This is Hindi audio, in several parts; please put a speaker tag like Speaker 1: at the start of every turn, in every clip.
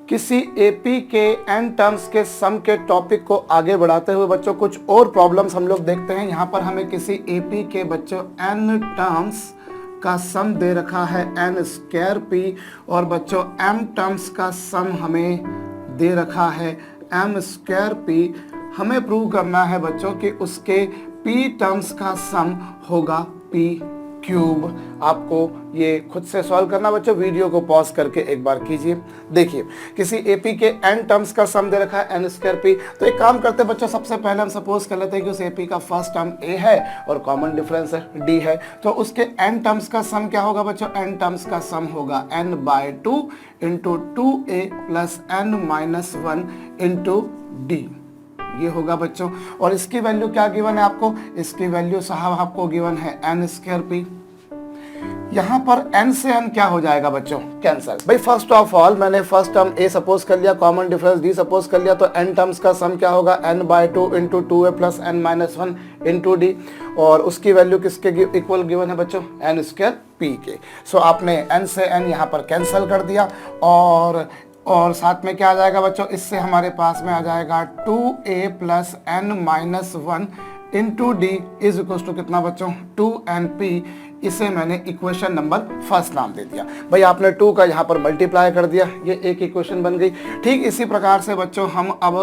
Speaker 1: किसी एपी के एन टर्म्स के सम के टॉपिक को आगे बढ़ाते हुए बच्चों कुछ और प्रॉब्लम्स हम लोग देखते हैं। यहाँ पर हमें किसी एपी के बच्चों एन टर्म्स का सम दे रखा है एन स्क्वायर पी, और बच्चों एम टर्म्स का सम हमें दे रखा है एम स्क्वायर पी। हमें प्रूव करना है बच्चों कि उसके पी टर्म्स का सम होगा पी क्यूब। आपको ये खुद से सॉल्व करना बच्चों, वीडियो को पॉज करके एक बार कीजिए। देखिए किसी एपी के एन टर्म्स का सम दे रखा है एन स्क्वायर पी। तो एक काम करते हैं बच्चों, सबसे पहले हम सपोज कर लेते हैं कि उस एपी का फर्स्ट टर्म ए है और कॉमन डिफरेंस है डी है। तो उसके एन टर्म्स का सम क्या होगा बच्चों? एन टर्म्स का सम होगा n by 2 into 2a plus N minus 1 into D, ये होगा बच्चों। और इसकी वैल्यू क्या गिवन है आपको? इसकी वैल्यू साहब आपको गिवन है एन स्क्वायर पी। यहाँ पर n से n क्या हो जाएगा बच्चों? कैंसल। भाई फर्स्ट ऑफ ऑल मैंने फर्स्ट टर्म a सपोज कर लिया, कॉमन डिफरेंस d सपोज कर लिया, तो n टर्म्स का सम क्या होगा? n by 2 into 2a plus N minus 1 into D, और उसकी वैल्यू किसके इक्वल गिवन है बच्चों? एन स्क्वायर पी के। सो आपने n से n यहाँ पर कैंसल कर दिया, और साथ में क्या आ जाएगा बच्चों? इससे हमारे पास में आ जाएगा 2a plus N minus 1 into D is equal to कितना बच्चों? 2np। इसे मैंने इक्वेशन नंबर फर्स्ट नाम दे दिया। भाई आपने 2 का यहाँ पर मल्टीप्लाई कर दिया, ये एक इक्वेशन बन गई। ठीक इसी प्रकार से बच्चों हम अब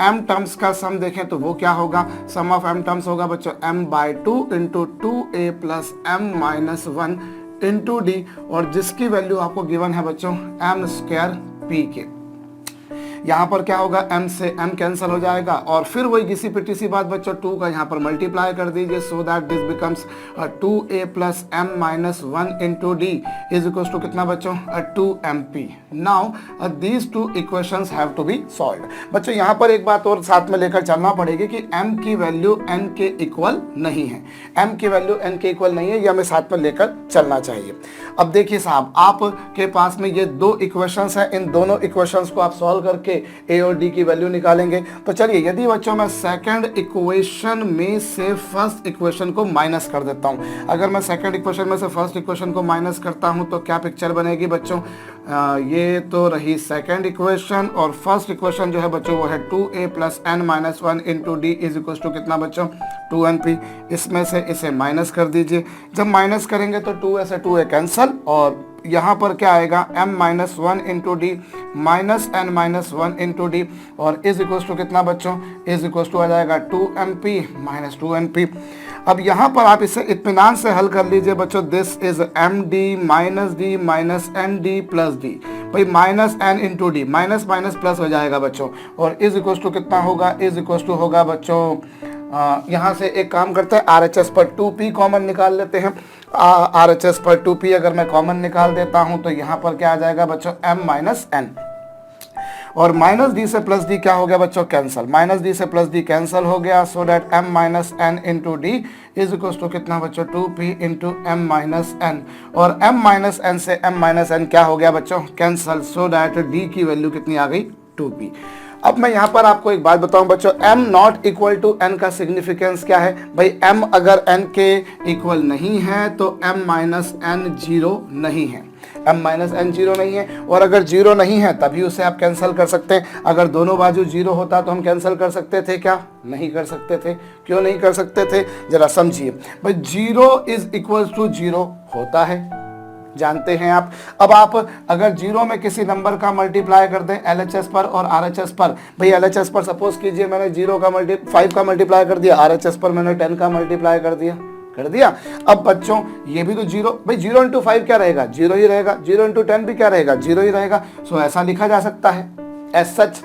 Speaker 1: m टर्म्स का सम देखें तो वो क्या होगा? सम ऑफ m टर्म्स होगा बच्चों m by 2 into 2a plus m minus 1 into D, और जिसकी वैल्यू आपको गिवन है बच्चों m स्क्वायर पी के। यहाँ पर क्या होगा? m से m कैंसिल हो जाएगा, और फिर वही घिसी पिटी सी बात बच्चों, 2 का यहाँ पर मल्टीप्लाई कर दीजिए, so that this becomes 2a plus m minus 1 into D is equal to कितना बच्चों? 2mp। Now these two equations have to be solved. बच्चों यहाँ पर एक बात और साथ में लेकर चलना पड़ेगी कि m की वैल्यू n के इक्वल नहीं है, m की वैल्यू n के इक्वल नहीं है, ये हमें साथ में लेकर चलना चाहिए। अब देखिए साहब, आपके पास में ये 2 इक्वेशंस हैं, इन दोनों इक्वेशंस को आप सॉल्व करके a और d की वैल्यू निकालेंगे। तो चलिए, यदि बच्चों मैं सेकंड इक्वेशन में से फर्स्ट इक्वेशन को माइनस कर देता हूं, अगर मैं सेकंड इक्वेशन में से फर्स्ट इक्वेशन को माइनस करता हूं तो क्या पिक्चर बनेगी बच्चों? ये तो रही सेकंड इक्वेशन, और फर्स्ट इक्वेशन जो है बच्चों वो है 2a plus N minus 1 into D is equal to कितना बच्चों? 2np। इसमें से इसे माइनस कर दीजिए। जब माइनस करेंगे तो 2a से 2a कैंसल, और यहाँ पर क्या आएगा? m minus 1 into D minus n minus 1 into D, और इज इक्वल टू कितना बच्चों? इज इक्वल टू आ जाएगा 2mp माइनस 2np। अब यहाँ पर आप इसे इत्मीनान से हल कर लीजिए बच्चों। This is md minus nd plus d. भाई minus n into D, minus minus plus हो जाएगा बच्चों, और इज इक्वल टू कितना होगा? इज इक्वल टू होगा बच्चों, यहाँ से एक काम करते हैं, RHS पर 2p कॉमन निकाल लेते हैं। RHS पर 2p अगर मैं कॉमन निकाल देता हूं तो यहाँ पर क्या आ जाएगा बच्चों? m माइनस n, और माइनस डी से प्लस डी क्या हो गया बच्चों? कैंसल। माइनस डी से प्लस डी कैंसल हो गया, so that m minus n into D is equal to कितना बच्चों? 2p into m minus n, और m माइनस n से m माइनस n क्या हो गया बच्चों? कैंसल, सो दैट d की वैल्यू कितनी आ गई? 2p। अब मैं यहाँ पर आपको एक बात बताऊं बच्चों, m not equal to n का सिग्निफिकेंस क्या है? भाई m अगर n के इक्वल नहीं है तो m माइनस n जीरो नहीं है, m माइनस n जीरो नहीं है, और अगर जीरो नहीं है तभी उसे आप कैंसिल कर सकते हैं। अगर दोनों बाजू जीरो होता तो हम कैंसिल कर सकते थे क्या? नहीं कर सकते थे। क्यों नहीं कर सकते थे? जरा समझिए। भाई zero is equal to zero होता है, जानते हैं आप। अब आप अगर जीरो में किसी नंबर का मल्टीप्लाई कर दें LHS पर और RHS पर, भाई LHS पर सपोज कीजिए मैंने 5 का मल्टीप्लाई कर दिया, RHS पर मैंने 10 का मल्टीप्लाई कर दिया। अब बच्चों ये भी तो जीरो, भाई 0 इंटू 5 क्या रहेगा? जीरो ही रहेगा। 0 इंटू 10 भी क्या रहेगा? जीरो ही रहेगा। सो ऐसा लिखा जा सकता है एज सच।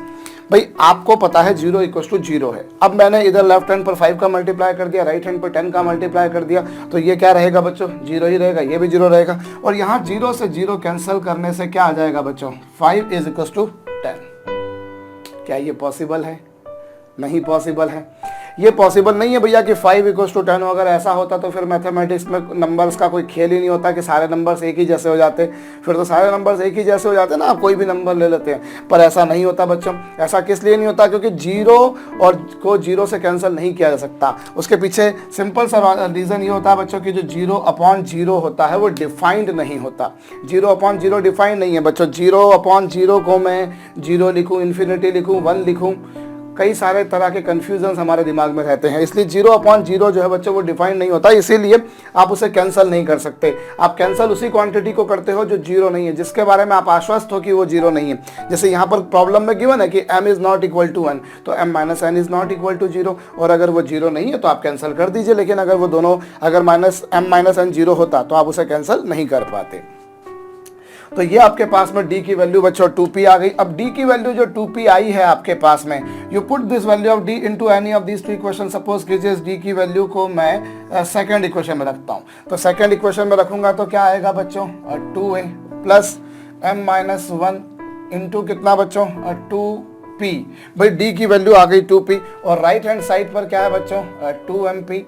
Speaker 1: भाई आपको पता है 0 इक्वल टू 0 है। अब मैंने इधर लेफ्ट हैंड पर 5 का मल्टीप्लाई कर दिया, राइट हैंड पर 10 का मल्टीप्लाई कर दिया, तो ये क्या रहेगा बच्चों? 0 ही रहेगा, ये भी 0 रहेगा, और यहाँ 0 से 0 कैंसिल करने से क्या आ जाएगा बच्चों? 5 इज इक्वल टू 10। क्या ये पॉसिबल है? नहीं पॉसिबल है। ये पॉसिबल नहीं है भैया कि 5 = 10 हो। अगर ऐसा होता तो फिर मैथमेटिक्स में नंबर्स का कोई खेल ही नहीं होता कि सारे नंबर्स एक ही जैसे हो जाते, फिर तो सारे नंबर्स एक ही जैसे हो जाते ना, आप कोई भी नंबर ले लेते हैं। पर ऐसा नहीं होता बच्चों। ऐसा किस लिए नहीं होता? क्योंकि 0 और को 0 से कैंसिल नहीं किया जा सकता। उसके पीछे सिंपल सा रीज़न ये होता है बच्चों कि जो 0/0 होता है वो डिफाइंड नहीं होता। 0/0 डिफाइंड नहीं है बच्चों। 0/0 को मैं 0 लिखूँ, इन्फिनिटी लिखूँ, 1 लिखूँ, कई सारे तरह के कन्फ्यूजन हमारे दिमाग में रहते हैं। इसलिए 0/0 जो है बच्चों वो डिफाइन नहीं होता, इसीलिए आप उसे कैंसिल नहीं कर सकते। आप कैंसिल उसी क्वांटिटी को करते हो जो 0 नहीं है, जिसके बारे में आप आश्वस्त हो कि वो 0 नहीं है। जैसे यहाँ पर प्रॉब्लम में गिवन है कि m ≠ n, तो m - n ≠ 0, और अगर वो 0 नहीं है तो आप कैंसिल कर दीजिए। लेकिन अगर वो दोनों, अगर m - n 0 होता तो आप उसे कैंसिल नहीं कर पाते। तो ये आपके पास में d की वैल्यू बच्चों 2p आ गई। अब d की वैल्यू जो 2p आई है आपके पास में, you put this value of d into any of these 2 equation. Suppose कीजिए इस d की वैल्यू को मैं सेकंड इक्वेशन में रखता हूँ, तो सेकंड इक्वेशन में रखूंगा तो क्या आएगा बच्चों? 2a प्लस m - 1 इंटू कितना बच्चों? 2p। भाई d की वैल्यू आ गई 2p, और राइट हैंड साइड पर क्या है बच्चों? 2mp।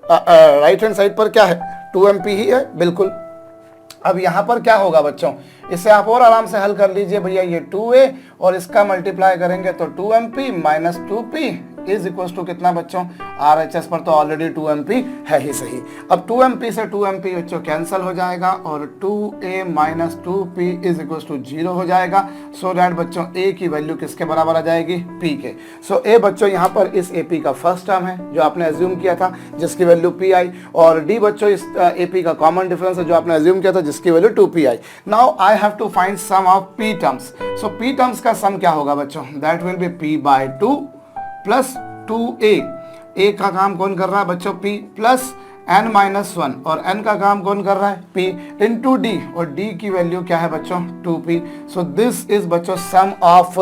Speaker 1: राइट हैंड साइड पर क्या है? 2mp ही है, बिल्कुल। अब यहाँ पर क्या होगा बच्चों? इसे आप और आराम से हल कर लीजिए भैया। ये 2a और इसका मल्टीप्लाई करेंगे तो 2mp minus 2p is equal to कितना बच्चों? RHS पर तो ऑलरेडी 2mp है ही सही। अब 2mp से 2mp बच्चों कैंसिल हो जाएगा और 2a minus 2p is equal to 0 हो जाएगा। सो दैट बच्चों a की वैल्यू किसके बराबर आ जाएगी? p के। सो a बच्चों यहाँ पर इस ap का फर्स्ट टर्म है जो आपने एज्यूम किया था, जिसकी वैल्यू p आई, और d बच्चों इस ap का कॉमन डिफरेंस है जो आपने एज्यूम किया था, जिसकी वैल्यू 2p आई। Now I have to find sum of p terms. So p terms का सम क्या होगा बच्चों? That will be p/2 plus 2a। a का काम कौन कर रहा है बच्चों? p प्लस n - 1, और n का काम कौन कर रहा है? p इंटू d, और d की वैल्यू क्या है बच्चों? 2p। सो दिस इज बच्चों sum of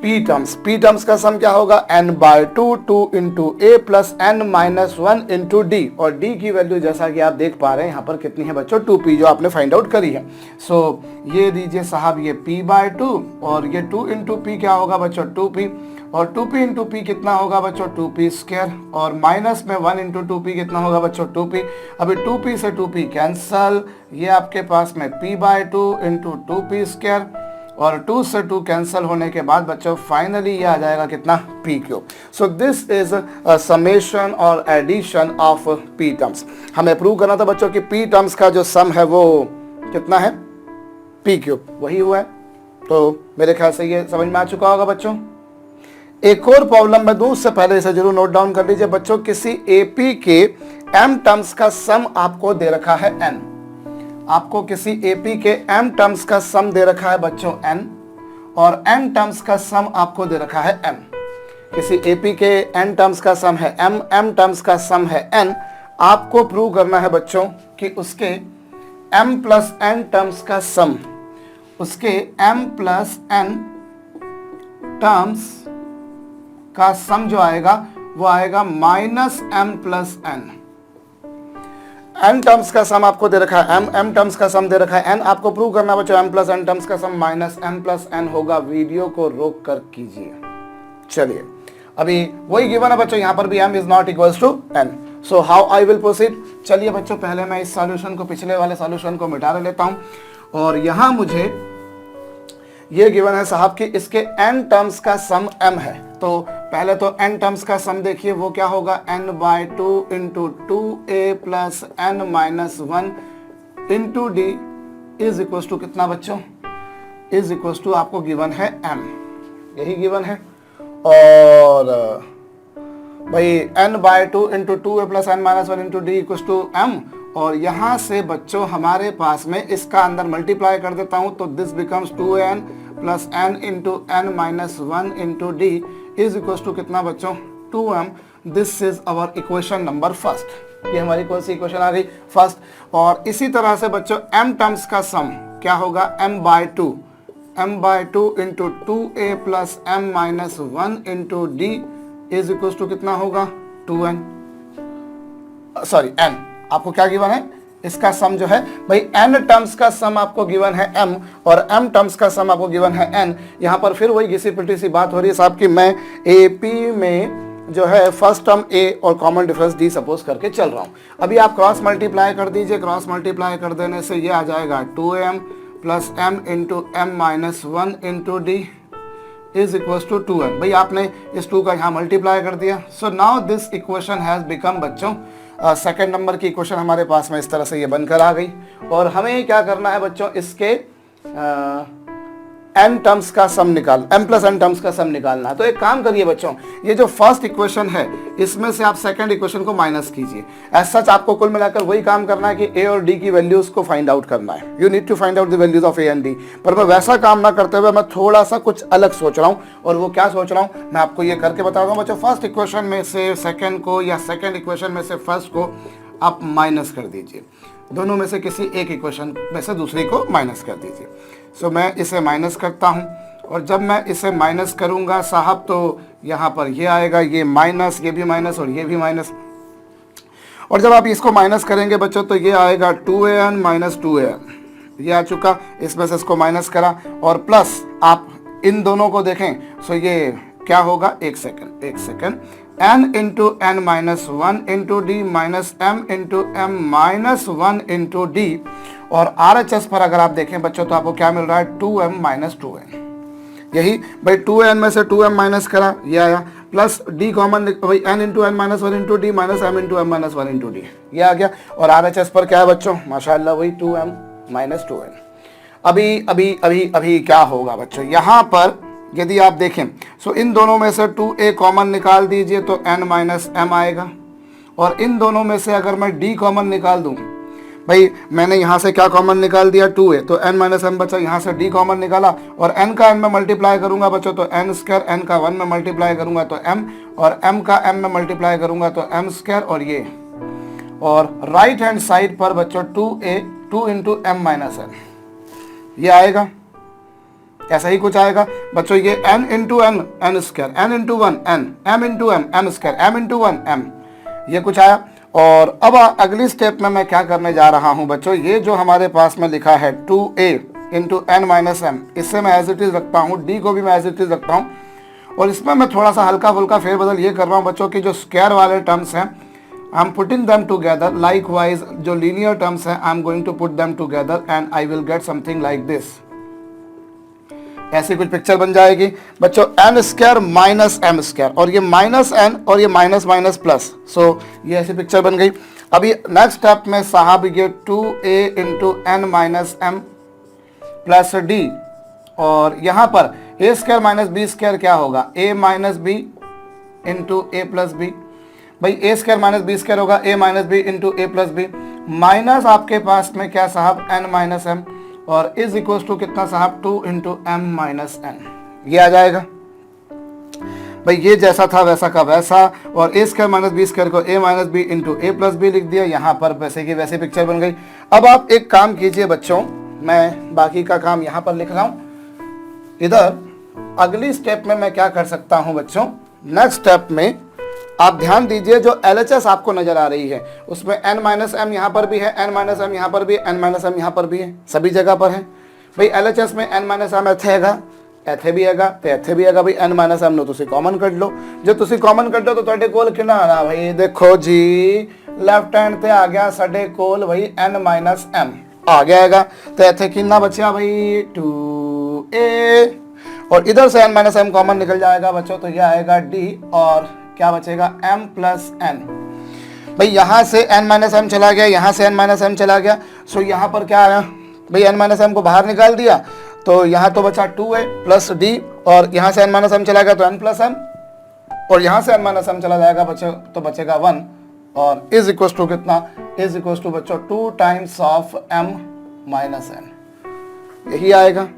Speaker 1: p terms. p terms का सम क्या होगा? n/2 2 into a plus n - 1 into d, और d की वैल्यू जैसा कि आप देख पा रहे हैं यहाँ पर कितनी है बच्चों? 2p, जो आपने फाइंड आउट करी है। सो ये दीजिए साहब, ये p/2, और ये 2 इंटू p क्या होगा बच्चों? 2p, और 2p इंटू p कितना होगा बच्चों? 2p², और माइनस में 1 इंटू 2p कितना होगा बच्चों? 2p। अभी 2p से 2p कैंसल, ये आपके पास में p/2 इंटू 2p², और 2 से 2 कैंसिल होने के बाद बच्चों फाइनली ये आ जाएगा कितना? p³। So this is summation और एडिशन ऑफ p टर्म्स। हमें प्रूव करना था बच्चों कि p टर्म्स का जो सम है वो कितना है? p³, वही हुआ है। तो मेरे ख्याल से ये समझ में आ चुका होगा बच्चों। एक और प्रॉब्लम मैं दूं उससे पहले इसे जरूर नोट डाउन कर लीजिए बच्चों। किसी AP के m टर्म्स का सम आपको दे रखा है n। आपको किसी AP के m टर्म्स का सम दे रखा है बच्चों n, और n टर्म्स का सम आपको दे रखा है m। किसी AP के n टर्म्स का सम है m, m टर्म्स का सम है n। आपको प्रूव करना है बच्चों कि उसके m प्लस n टर्म्स का सम, उसके m प्लस n टर्म्स का सम जो आएगा वो आएगा -m plus n। n terms का सम आपको दे रखा है m टर्म्स का सम दे रखा है n। आपको प्रूव करना बच्चों m प्लस n टर्म्स का सम -m प्लस n होगा। वीडियो को रोक कर कीजिए। चलिए, अभी वही गिवन है बच्चों, यहाँ पर भी m is not equals to n। So how I will proceed? चलिए बच्चों, पहले मैं इस सॉल्यूशन को, पिछले वाले सॉल्यूशन को मिटा लेता हूँ, और यहाँ मुझे ये गिवन है साहब कि इसके n टर्म्स का सम m है। तो पहले तो n टर्म्स का सम देखिए, वो क्या होगा? n/2 into 2a plus n - 1 into d is equal to कितना बच्चों? इज इक्वल टू आपको गिवन है m, यही गिवन है। और भाई n/2 into 2a plus n - 1 into d equal to m, और यहाँ से बच्चों हमारे पास में इसका अंदर मल्टीप्लाई कर देता हूँ, तो this becomes 2n plus n into n - 1 into d is equal to कितना बच्चों? 2m। This is our equation number first. ये हमारी कौन सी इक्वेशन आ गई? फर्स्ट। और इसी तरह से बच्चों m टर्म्स का सम क्या होगा? m/2 into 2a plus m - 1 into d is equal to कितना होगा? 2n, sorry n। आपको क्या गिवन है? इसका सम जो है भाई n टर्म्स का सम आपको गिवन है m, और m टर्म्स का सम आपको गिवन है n। यहाँ पर फिर वही घिसी पिटी सी बात हो रही है साहब कि मैं AP में जो है फर्स्ट टर्म ए और कॉमन डिफरेंस डी सपोज करके चल रहा हूँ। अभी आप क्रॉस मल्टीप्लाई कर दीजिए, क्रॉस मल्टीप्लाई कर देने से ये आ जाएगा 2m plus m into M minus 1 into D is equal to 2m। भाई आपने इस 2 का यहाँ मल्टीप्लाई कर दिया। So now this equation has become बच्चों सेकेंड नंबर की इक्वेशन हमारे पास में इस तरह से ये बनकर आ गई। और हमें क्या करना है बच्चों, इसके n टर्म्स का सम निकाल, m प्लस n टर्म्स का सम निकालना है। तो एक काम करिए बच्चों, ये जो फर्स्ट इक्वेशन है इसमें से आप सेकंड इक्वेशन को माइनस कीजिए। एज सच आपको कुल मिलाकर वही काम करना है कि a और d की वैल्यूज को फाइंड आउट करना है। You need to find out the values of a and d। पर मैं वैसा काम ना करते हुए मैं थोड़ा सा कुछ अलग सोच रहा हूँ, और वो क्या सोच रहा हूँ मैं आपको ये करके बता रहा हूँ बच्चों। फर्स्ट इक्वेशन में से सेकेंड को या सेकेंड इक्वेशन में से फर्स्ट को आप माइनस कर दीजिए, दोनों में से किसी एक इक्वेशन में से दूसरी को माइनस कर दीजिए। सो मैं इसे माइनस करता हूँ, और जब मैं इसे माइनस करूँगा साहब तो यहाँ पर ये आएगा, ये माइनस, ये भी माइनस और ये भी माइनस। और जब आप इसको माइनस करेंगे बच्चों तो ये आएगा 2an माइनस 2an, ये आ चुका। इसमें से इसको माइनस करा और प्लस आप इन दोनों को देखें। सो ये क्या होगा, एक second n into n minus 1 into D minus m into M minus 1 into D. और RHS पर अगर आप देखें बच्चों तो आपको क्या मिल रहा है, 2m माइनस 2n। यही भाई 2n में से 2m माइनस करा, ये आया, प्लस d कॉमन, भाई n into n minus 1 into D minus m into M minus 1 into D, ये आ गया। और RHS पर क्या है बच्चों, माशाल्लाह वही 2m माइनस 2n। अभी क्या होगा बच्चों, यहाँ पर यदि आप देखें सो इन दोनों में से 2a कॉमन निकाल दीजिए तो n माइनस m आएगा। और इन दोनों में से अगर मैं d कॉमन निकाल दूं, भाई मैंने यहाँ से क्या कॉमन निकाल दिया 2a, तो n माइनस m बचा। यहाँ से d कॉमन निकाला और n का n में मल्टीप्लाई करूंगा बच्चों तो n स्क्वायर, n का 1 में मल्टीप्लाई करूंगा तो m, और m का m में मल्टीप्लाई करूंगा तो m स्क्वायर। और ये, और राइट हैंड साइड पर बच्चों 2a 2 into M minus n, ये आएगा, ऐसा ही कुछ आएगा बच्चों। ये n into n, n square, n into 1 n, m into m, m square, m into 1 m, ये कुछ आया। और अब अगली स्टेप में मैं क्या करने जा रहा हूं बच्चों, ये जो हमारे पास में लिखा है 2a into n minus M, इससे मैं एज इट इज रखता हूँ, d को भी मैं एज इट इज रखता हूँ। और इसमें मैं थोड़ा सा हल्का फुल्का फेरबदल ये कर रहा हूँ बच्चों की जो स्क्वायर वाले टर्म्स हैं I am putting them together, likewise जो लीनियर टर्म्स हैं I am going to put them together and I will get something like this. ऐसी कुछ पिक्चर बन जाएगी बच्चों, n square minus m square, और ये माइनस एन और ये माइनस माइनस प्लस। सो ये ऐसी पिक्चर बन गई। अभी नेक्स्ट स्टेप में साहब ये 2a into n minus m plus d, और यहाँ पर a square minus b square क्या होगा, a minus b into a plus B. भाई a square minus b square होगा a minus b into a plus b, minus आपके पास में क्या साहब n माइनस एम, और इज इक्वल टू कितना साहब 2 इंटू एम माइनस एन, ये आ जाएगा। भाई ये जैसा था वैसा का वैसा, और a square minus b square को a minus b into a plus b लिख दिया, यहाँ पर वैसे की वैसे पिक्चर बन गई। अब आप एक काम कीजिए बच्चों, मैं बाकी का काम यहाँ पर लिख रहा हूँ। इधर अगली स्टेप में मैं क्या कर सकता हूँ बच्चों, नेक्स्ट स्टेप में आप ध्यान दीजिए जो LHS आपको नजर आ रही है उसमें n माइनस एम यहाँ पर भी है, n माइनस एम यहाँ पर भी है, n माइनस एम यहाँ पर भी है, सभी जगह पर है। भाई LHS में n माइनस एम एथे हैगा, एथे भी हैगा तो एथे भी हैगा। भाई n माइनस एम नो तुसी कॉमन कर लो, जो तुसी कॉमन कर दो तो ਤੁਹਾਡੇ ਕੋਲ कितना आना, भाई देखो जी लेफ्ट हैंड ते आ गया ਸਾਡੇ ਕੋਲ भाई n माइनस एम आ गया हैगा। तो एथे कितना बचा भाई 2a, और इधर से n माइनस एम कॉमन निकल जाएगा बच्चों तो ये आएगा d, और क्या बचेगा m प्लस n। भाई यहाँ से n माइनस एम चला गया, यहाँ से n माइनस एम चला गया। सो यहाँ पर क्या आया भाई, n माइनस एम को बाहर निकाल दिया तो यहाँ तो बचा 2a प्लस d, और यहाँ से n माइनस एम चला गया तो n प्लस m, और यहाँ से n माइनस एम चला जाएगा बच्चों तो बचेगा 1, और इज इक्वल टू कितना, इज इक्वल टू बच्चों 2 times of m minus n, यही आएगा।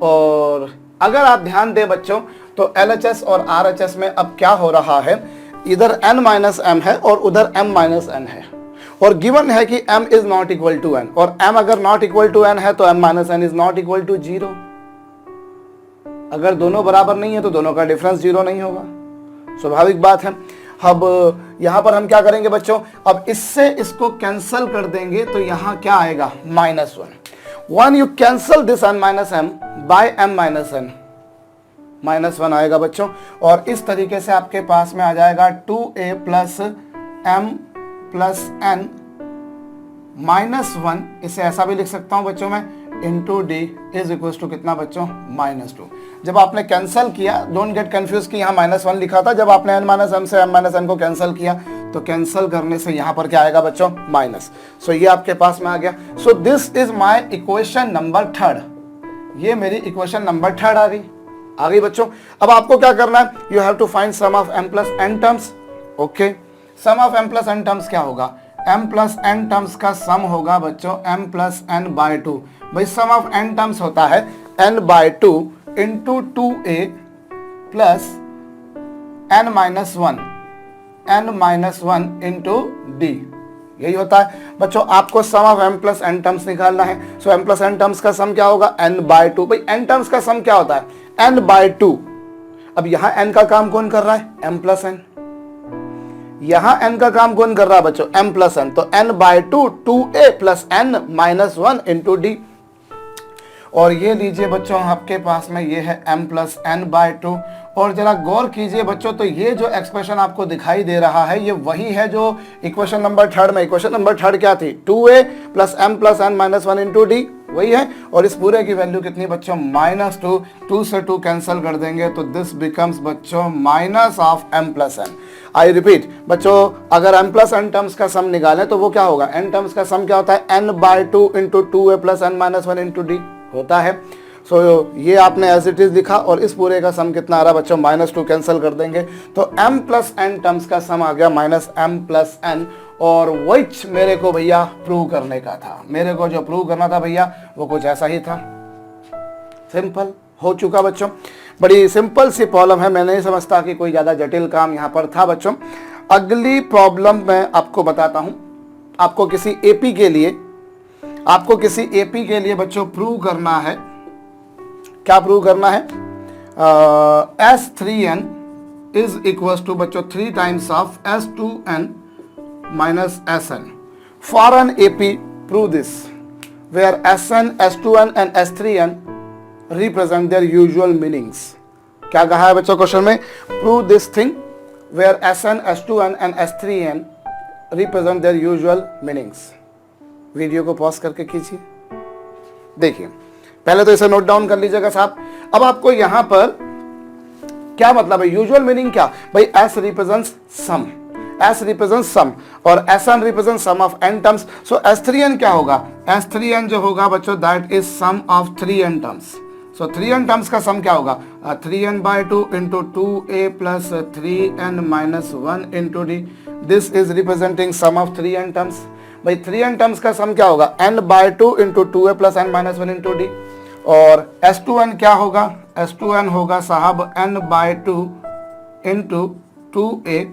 Speaker 1: और अगर आप ध्यान दें बच्चों तो LHS और RHS में अब क्या हो रहा है, इधर n माइनस एम है और उधर m माइनस n है, और गिवन है कि m is not equal to n, और m अगर नॉट इक्वल टू n है तो m minus n is not equal to 0। अगर दोनों बराबर नहीं है तो दोनों का डिफरेंस 0 नहीं होगा, स्वाभाविक बात है। अब यहाँ पर हम क्या करेंगे बच्चों, अब इससे इसको कैंसल कर देंगे तो यहाँ क्या आएगा -1 you cancel this n minus m by m minus n, -1 आएगा बच्चों। और इस तरीके से आपके पास में आ जाएगा 2a plus m plus n -1, इसे ऐसा भी लिख सकता हूं बच्चों मैं, into D is equal to कितना बच्चों, -2। जब आपने कैंसिल किया, डोंट गेट कंफ्यूज कि यहाँ -1 लिखा था, जब आपने n - m से m - n को कैंसिल किया तो कैंसिल करने से यहाँ पर क्या आएगा बच्चों, माइनस। सो ये आपके पास में आ गया। सो this is my equation number 3, ये मेरी इक्वेशन नंबर 3 आ गई बच्चों। अब आपको क्या करना है, you have to find sum of m plus n terms. Okay, sum of m plus n terms क्या होगा, m प्लस n टर्म्स का सम होगा बच्चों m प्लस n/2। भाई सम ऑफ n टर्म्स होता है n/2 into 2a plus n-1 into D, यही होता है बच्चों। आपको sum of m plus n terms निकालना है। So m plus n terms का सम क्या होगा, n/2। भाई n टर्म्स का सम क्या होता है, n/2। अब यहां n का काम कौन कर रहा है, m प्लस n। यहां n का काम कौन कर रहा है बच्चों, m प्लस n। तो n/2 2a plus n-1 into D. और ये लीजिए बच्चों आपके पास में ये है m प्लस n/2। और जरा गौर कीजिए बच्चों, तो ये जो एक्सप्रेशन आपको दिखाई दे रहा है ये वही है जो इक्वेशन नंबर 3 में। इक्वेशन नंबर 3 क्या थी, 2a plus m plus n-1 into D, वही है। और इस पूरे की वैल्यू कितनी बच्चों, -2। 2 से 2 कैंसिल कर देंगे तो दिस बिकम्स बच्चों minus of m plus n। I repeat बच्चों, अगर m प्लस n टर्म्स का सम निकालें तो वो क्या होगा, n टर्म्स का सम क्या होता है, n/2 into 2a plus n-1 into D होता है। सो ये आपने एज इट इज लिखा और इस पूरे का सम कितना आ रहा है बच्चों, -2 कैंसिल कर देंगे तो m प्लस n टर्म्स का सम आ गया -m प्लस n। और विच मेरे को भैया प्रूव करने का था, मेरे को जो प्रूव करना था भैया वो कुछ ऐसा ही था। सिंपल हो चुका बच्चों, बड़ी सिंपल सी प्रॉब्लम है। मैं नहीं समझता कि कोई ज्यादा जटिल काम यहाँ पर था बच्चों। अगली प्रॉब्लम मैं आपको बताता हूं। आपको किसी एपी के लिए बच्चों प्रूव करना है, क्या प्रूव करना है, S3n इज इक्वल टू बच्चों 3 times of S2n minus Sn। For an AP prove this where Sn, S2n and S3n represent their usual meanings. क्या कहा है बच्चों क्वेश्चन में, prove this thing where Sn, S2n and S3n represent their usual meanings. Video को पॉज करके कीजिए, देखिए पहले तो इसे नोट डाउन कर लीजिएगा साहब। अब आपको यहां पर क्या मतलब है, यूजुअल मीनिंग क्या, भाई S represents sum, S represents sum और Sn represents sum of n terms. So S3n क्या होगा, S3n जो होगा बच्चों that is sum of 3n terms. So 3n terms का सम क्या होगा, 3n/2 into 2a plus 3n-1 into d. This is representing sum of 3n terms. भाई 3n टर्म्स का सम क्या होगा, n/2 into 2a plus n-1 into D. और S2n क्या होगा, S2n होगा साहब n/2 into 2a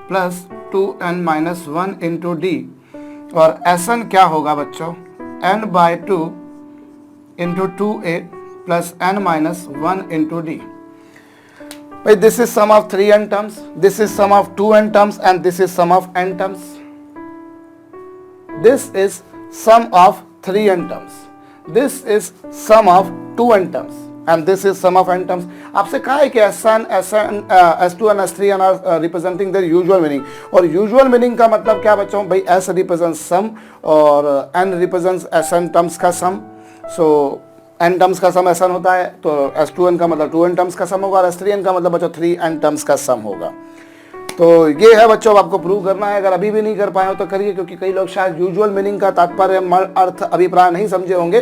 Speaker 1: plus 2n-1 into D. और Sn क्या होगा बच्चों, n/2 into 2a plus n-1 into D. भाई this is sum of 3n terms, this is sum of 2n terms and this is sum of n terms. This is sum of 3n terms. This is sum of 2n terms. And this is sum of n terms. आपसे कहा है कि Sn, S2n, S3n are representing their usual meaning. और usual meaning का मतलब क्या बच्चों, भाई S represents sum और n represents Sn terms का sum. So n terms का sum Sn होता है, तो S2n का मतलब 2n terms का sum होगा और S3n का मतलब बच्चों 3n terms का sum होगा। तो ये है बच्चों, आपको प्रूव करना है। अगर अभी भी नहीं कर पाए हो तो करिए, क्योंकि कई लोग शायद यूजुअल मीनिंग का तात्पर्य अर्थ अभिप्राय नहीं समझे होंगे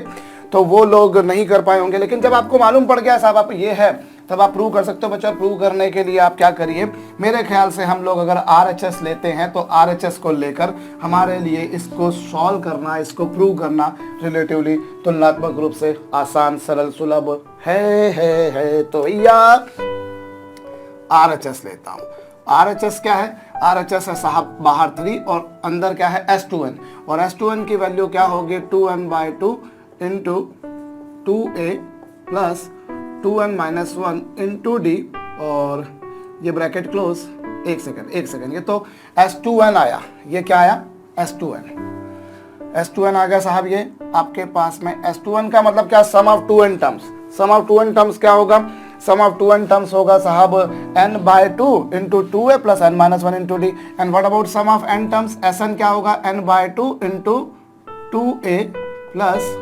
Speaker 1: तो वो लोग नहीं कर पाए होंगे। लेकिन जब आपको मालूम पड़ गया साहब आप ये है, तब आप प्रूव कर सकते हो बच्चों। प्रूव करने के लिए आप क्या करिए, मेरे ख्याल से हम लोग अगर RHS लेते हैं तो RHS को लेकर हमारे लिए इसको सॉल्व करना, इसको प्रूव करना रिलेटिवली तुलनात्मक रूप से आसान, सरल, सुलभ है। तो भैया RHS लेता हूं। RHS क्या है, RHS है साहब बाहर 3 और अंदर क्या है S2n। और S2n की वैल्यू क्या होगी, 2n/2 into 2a plus 2n-1 into D. और ये ब्रैकेट क्लोज। एक सेकंड, ये तो S2n आया, ये क्या आया, S2n आ गया साहब। ये आपके पास में S2n का मतलब क्या, sum of 2n terms. Sum of 2n terms क्या होगा, sum of two n terms होगा साहब n by 2 into 2a plus n minus 1 into d. And what about sum of n terms, Sn क्या होगा n by 2 into 2a plus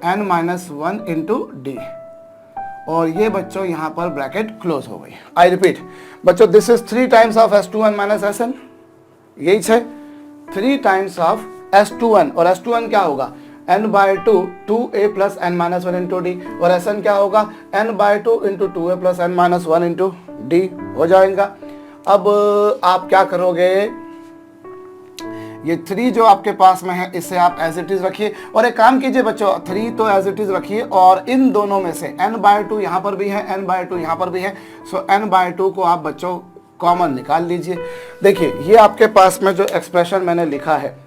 Speaker 1: n minus 1 into D. और ये बच्चों यहाँ पर ब्रैकेट क्लोज हो गई। आई रिपीट बच्चों, this is 3 times of S2n minus Sn, यही है 3 टाइम्स ऑफ S2n। और S2n क्या होगा n by 2 2a plus n minus 1 into D. और Sn क्या होगा n by 2 into 2a plus n minus 1 into d हो जाएगा। अब आप क्या करोगे, ये 3 जो आपके पास में है इसे आप एज इट इज रखिए। और एक काम कीजिए बच्चों, 3 तो एज इट इज रखिए और इन दोनों में से n बाय 2 यहाँ पर भी है, n बाय 2 यहाँ पर भी है, सो n बाय 2 को आप बच्चों कॉमन निकाल लीजिए। देखिए ये आपके पास में जो एक्सप्रेशन मैंने लिखा है,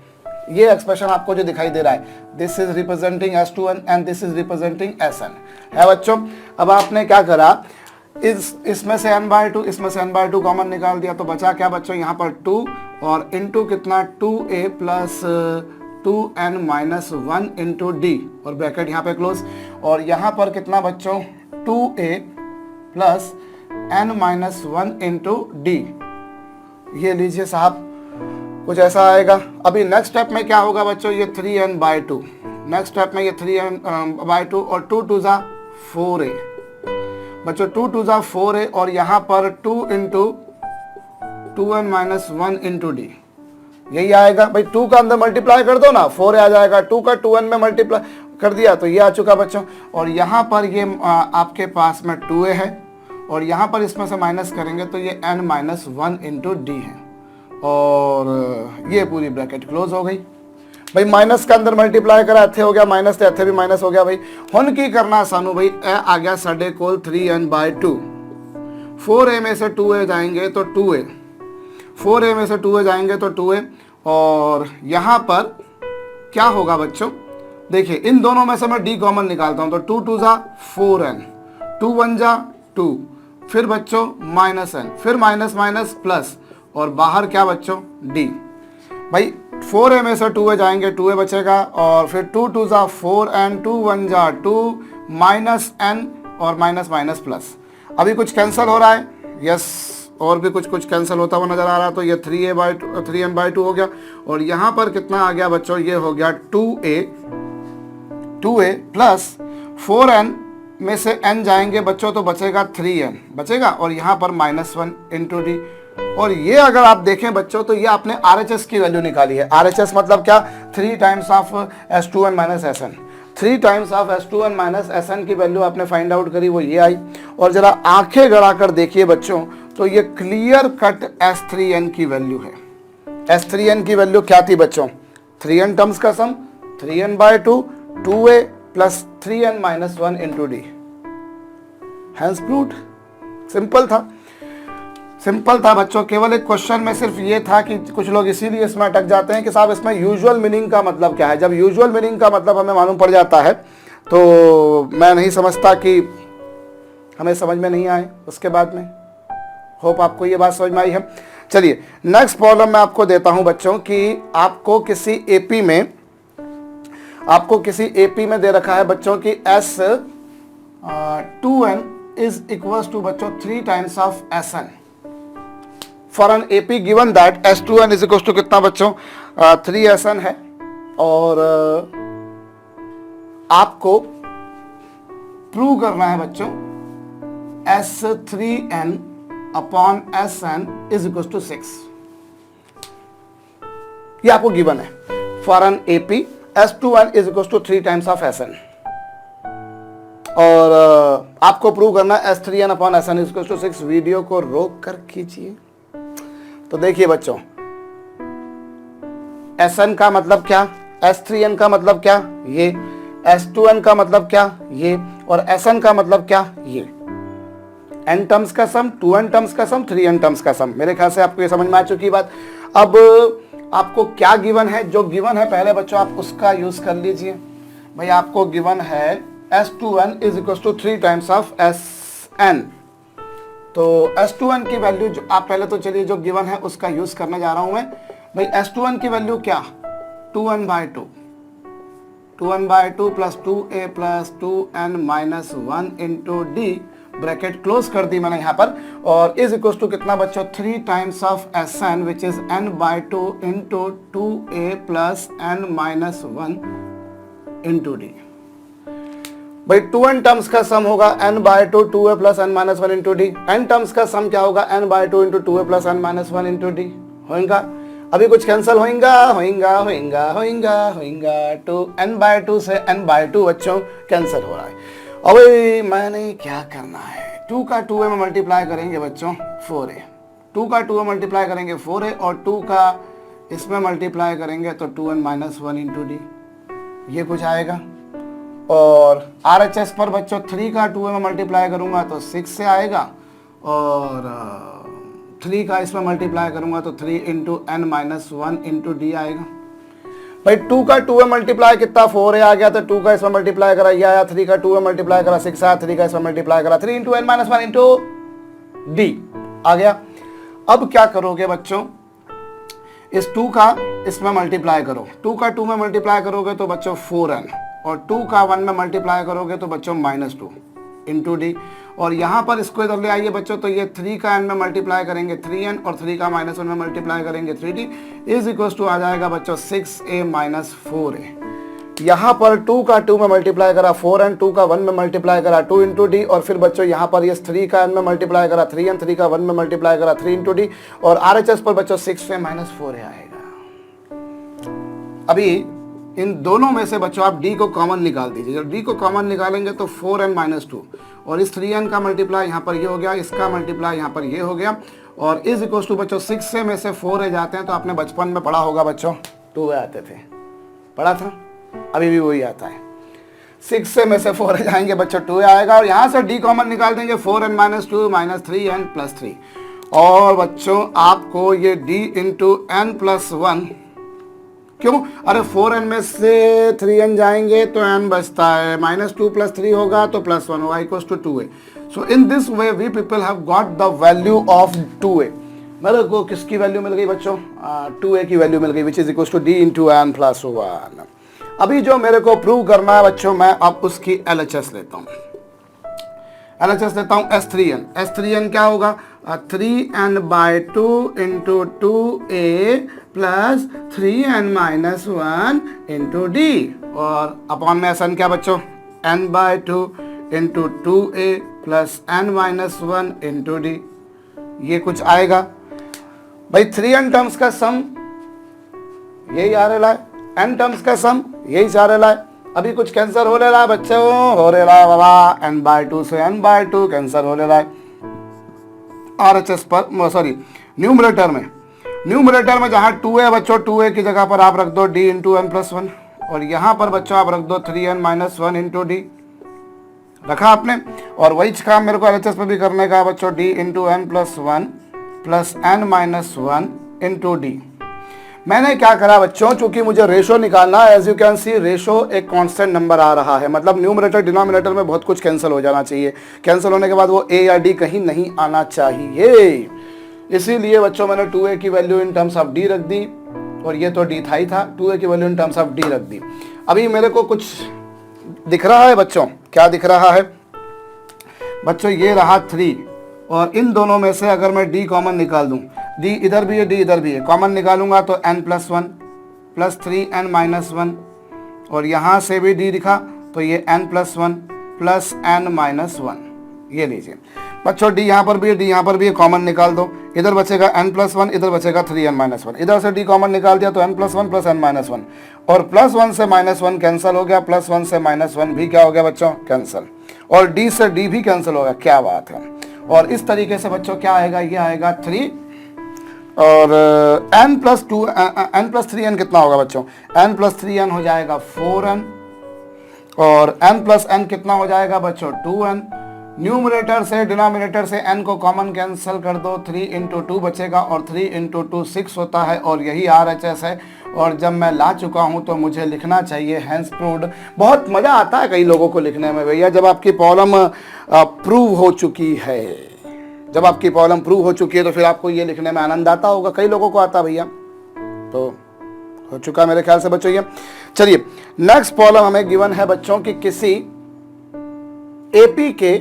Speaker 1: ये एक्सप्रेशन आपको जो दिखाई दे रहा है, this is representing S2n and this is representing Sn है बच्चों। अब आपने क्या करा, इसमें से n बाय 2 इसमें से n बाय 2 कॉमन निकाल दिया, तो बचा क्या बच्चों यहाँ पर 2 और इंटू कितना 2a plus 2n minus 1 into D और ब्रैकेट यहाँ पे क्लोज। और यहाँ पर कितना बच्चों 2a plus n minus 1 into D, ये लीजिए साहब कुछ ऐसा आएगा। अभी नेक्स्ट स्टेप में क्या होगा बच्चों, ये 3n बाय 2, नेक्स्ट स्टेप में ये 3n बाय 2 और 2 2 जा 4a बच्चों, 2 2 जा 4a और यहाँ पर 2 into 2n minus 1 into D, यही आएगा भाई। 2 का अंदर मल्टीप्लाई कर दो ना, 4 आ जाएगा, 2 का 2n में मल्टीप्लाई कर दिया तो ये आ चुका बच्चों। और यहाँ पर ये आपके पास में 2a है और यहाँ पर इसमें से माइनस करेंगे तो ये n माइनस 1 इंटू डी है और ये पूरी ब्रैकेट क्लोज हो गई। भाई माइनस का अंदर मल्टीप्लाई करा इथे हो गया माइनस, तो इथे भी माइनस हो गया भाई। हुन की करना सानू भाई, ए आ गया साढ़े कोल 3n बाय 2, 4a में से 2a जाएंगे तो 2a, 4a में से 2a जाएंगे तो 2a। और यहाँ पर क्या होगा बच्चों, देखिए इन दोनों में से मैं d कॉमन निकालता हूँ तो 2 2 जा 4n, 2 1 जा 2, फिर बच्चों माइनस n, फिर माइनस माइनस प्लस और बाहर क्या बच्चों d। भाई 4a में से 2a जाएंगे 2a बचेगा और फिर 2 2 जा 4n, 2 1 जा 2 माइनस n और माइनस माइनस प्लस। अभी कुछ कैंसिल हो रहा है, यस, और भी कुछ कैंसिल होता हुआ नजर आ रहा है, तो ये 3n बाय 2 हो गया। और यहाँ पर कितना आ गया बच्चों, ये हो गया 2a प्लस 4n में से n जाएंगे बच्चों तो बचेगा 3n बचेगा और यहाँ पर माइनस 1 इंटू डी। और ये अगर आप देखें बच्चों तो ये आपने RHS की वैल्यू निकाली है। RHS मतलब क्या, 3 times of S2n minus Sn, 3 times of S2n minus Sn की वैल्यू आपने फाइंड आउट करी, वो ये आई। और जरा आंखें गड़ा कर देखिए बच्चों तो ये क्लियर कट S3n की वैल्यू है। S3n की वैल्यू क्या थी बच्चों, 3n टर्म्स का sum 3n by 2 2a plus 3n minus 1 into d. Hence proved, simple था बच्चों। केवल एक क्वेश्चन में सिर्फ ये था कि कुछ लोग इसीलिए इसमें अटक जाते हैं कि साहब इसमें यूजुअल मीनिंग का मतलब क्या है। जब यूजुअल मीनिंग का मतलब हमें मालूम पड़ जाता है तो मैं नहीं समझता कि हमें समझ में नहीं आए उसके बाद में। होप आपको ये बात समझ में आई है। चलिए नेक्स्ट प्रॉब्लम मैं आपको देता हूं बच्चों कि आपको किसी एपी में दे रखा है बच्चों की S2n इज इक्वल्स टू बच्चों 3 times of Sn। For an AP given that S2n is equals to कितना बच्चों 3Sn है। और आपको प्रूव करना है बच्चों S3n upon Sn is equals to 6। ये आपको गिवन है। For an AP S2n is equals to 3 times of Sn और आपको प्रूव करना है S3n upon Sn is equals to 6। Video को रोक कर खींचिए तो देखिए बच्चों Sn का मतलब क्या, S3n का मतलब क्या ये, S2n का मतलब क्या ये, और Sn का मतलब क्या ये। n टर्म्स का सम, 2n टर्म्स का सम, 3n टर्म्स का सम। मेरे ख्याल से आपको ये समझ में आ चुकी बात। अब आपको क्या गिवन है, जो गिवन है पहले बच्चों आप उसका यूज कर लीजिए। भाई आपको गिवन है S2n is equal to 3 times of Sn। तो S2n की वैल्यू जो आप पहले तो चलिए जो गिवन है उसका यूज करने जा रहा हूं मैं। भाई S2n की वैल्यू क्या, 2n by 2, 2n by 2 plus 2a plus 2n minus 1 into d bracket close कर दी मैंने यहाँ पर, और इज इक्वल टू कितना बच्चों 3 times of Sn which is n/2 into 2a plus n minus 1 into D. भाई 2n टर्म्स का सम होगा n/2 2a plus n minus 1 into D. n terms का सम क्या होगा n/2 into 2a plus n minus 1 into D. होगा अभी कुछ कैंसिल होगा तो n/2 से n/2 बच्चों कैंसिल हो रहा है। अभी मैंने क्या करना है, 2 का 2a में मल्टीप्लाई करेंगे बच्चों 4a, 2 का 2a मल्टीप्लाई करेंगे 4a और 2 का इसमें मल्टीप्लाई करेंगे तो 2n माइनस 1 इंटू डी, ये कुछ आएगा। और RHS पर बच्चों 3 का 2a में मल्टीप्लाई करूंगा तो 6 से आएगा, और 3 का इसमें मल्टीप्लाई करूंगा तो 3 into n minus 1 into D आएगा। भाई 2 का 2a मल्टीप्लाई कितना 4a आ गया, तो 2 का इसमें मल्टीप्लाई करा ये आया, 3 का 2a मल्टीप्लाई करा 6 आया, 3 का इसमें मल्टीप्लाई करा 3 into n minus 1 into d आ गया। अब क्या करोगे बच्चों, इस 2 का इसमें मल्टीप्लाई करो, 2 का 2 में मल्टीप्लाई करोगे तो बच्चों 4n, और 2 का 1 में मल्टीप्लाई करोगे तो बच्चों -2 इंटू डी। और यहाँ पर इसको इधर ले आइए बच्चों, तो ये 3 का n में मल्टीप्लाई करेंगे 3n और 3 का -1 में मल्टीप्लाई करेंगे 3d इज इक्वल टू आ जाएगा बच्चों 6a माइनस 4a। यहाँ पर 2 का 2 में मल्टीप्लाई करा 4n, 2 का 1 में मल्टीप्लाई करा 2 इंटू डी, और फिर बच्चों यहाँ पर ये 3 का n में मल्टीप्लाई करा 3n, 3 का 1 में मल्टीप्लाई करा 3 इंटू डी, और RHS पर बच्चों 6a माइनस 4a आएगा। अभी इन दोनों में से बच्चों आप d को कॉमन निकाल दीजिए, जब d को कॉमन निकालेंगे तो 4n माइनस 2, और इस 3n का मल्टीप्लाई यहाँ पर ये हो गया, इसका मल्टीप्लाई यहाँ पर ये हो गया, और इज इक्वल टू बच्चों 6 से में से 4a जाते हैं, तो आपने बचपन में पढ़ा होगा बच्चों 2a आते थे, पढ़ा था, अभी भी वही आता है। 6 से में से 4a जाएंगे बच्चों 2a आएगा, और यहाँ से d कॉमन निकाल देंगे 4n minus 2 minus 3n plus 3, और बच्चों आपको ये d इंटू n प्लस 1, क्यों, अरे 4n में से 3n जाएंगे तो n बचता है, -2 प्लस 3 होगा तो +1 होगा equals to 2a। So in this way we people have got the value of 2a। मेरे को किसकी वैल्यू मिल गई बच्चों, 2a की वैल्यू मिल गई which is equals to d into n plus 1। अभी जो मेरे को प्रूव करना है बच्चों, मैं अब उसकी LHS लेता हूँ, LHS लेता हूँ S3n क्या होगा 3n/2 into 2a plus 3n minus 1 into D, और अपॉन में Sn क्या बच्चों n/2 into 2a plus n minus 1 into D, ये कुछ आएगा। भाई 3n टर्म्स का सम यही आ रहा है, n टर्म्स का सम यही जा रहा है। अभी कुछ कैंसर हो रहा है बच्चों, हो रहा है बाबा, n/2 से n/2 कैंसर हो रहा है RHS पर, सॉरी न्यूमरेटर में जहाँ 2a बच्चों 2a की जगह पर आप रख दो d इंटू n प्लस 1, और यहाँ पर बच्चों आप रख दो 3n माइनस 1 इंटू डी, रखा आपने। और वही काम मेरे को LHS पर भी करने का बच्चों d into n plus 1 plus n minus 1 into d. मैंने क्या करा बच्चों, चूंकि मुझे रेशो निकालना है, as you can see ratio एक कांस्टेंट नंबर आ रहा है, मतलब न्यूमरेटर डिनोमिनेटर में बहुत कुछ कैंसिल हो जाना चाहिए, कैंसिल होने के बाद वो a या d कहीं नहीं आना चाहिए, इसीलिए बच्चों मैंने 2a की value in terms of d रख दी, और ये तो d था ही था, 2a की value in terms of d रख दी। अभी मेरे को कुछ दिख रहा है बच्चों, क्या दिख रहा है बच्चों, ये रहा 3, और इन दोनों में से अगर मैं d कॉमन निकाल दूं, d इधर भी है d इधर भी है, कॉमन निकालूंगा तो n plus 1 plus 3n minus 1, और यहाँ से भी d दिखा तो ये n plus 1 plus n minus 1, ये लीजिए बच्चों d यहाँ पर भी है d यहाँ पर भी है, कॉमन निकाल दो, इधर बचेगा n प्लस 1 इधर बचेगा 3n माइनस 1, इधर से d कॉमन निकाल दिया तो n plus 1 plus n minus 1, और +1 से -1 कैंसिल हो गया, +1 से -1 भी क्या हो गया बच्चों कैंसिल, और d से d भी कैंसिल हो गया, क्या बात है। और इस तरीके से बच्चों क्या आएगा, ये आएगा 3, और n प्लस 3n कितना होगा बच्चों, n प्लस 3n हो जाएगा 4n, और n प्लस n कितना हो जाएगा बच्चों 2n। न्यूमरेटर से डिनोमिनेटर से n को कॉमन कैंसिल कर दो, 3 इंटू 2 बचेगा, और 3 इंटू 2 6 होता है, और यही RHS है। और जब मैं ला चुका हूँ तो मुझे लिखना चाहिए हैंस प्रूव्ड। बहुत मज़ा आता है कई लोगों को लिखने में भैया, जब आपकी प्रॉब्लम प्रूव हो चुकी है, जब आपकी प्रॉब्लम प्रूव हो चुकी है तो फिर आपको ये लिखने में आनंद आता होगा, कई लोगों को आता भैया, तो हो चुका मेरे ख्याल से बच्चों ये। चलिए नेक्स्ट प्रॉब्लम हमें गिवन है बच्चों कि किसी एपी के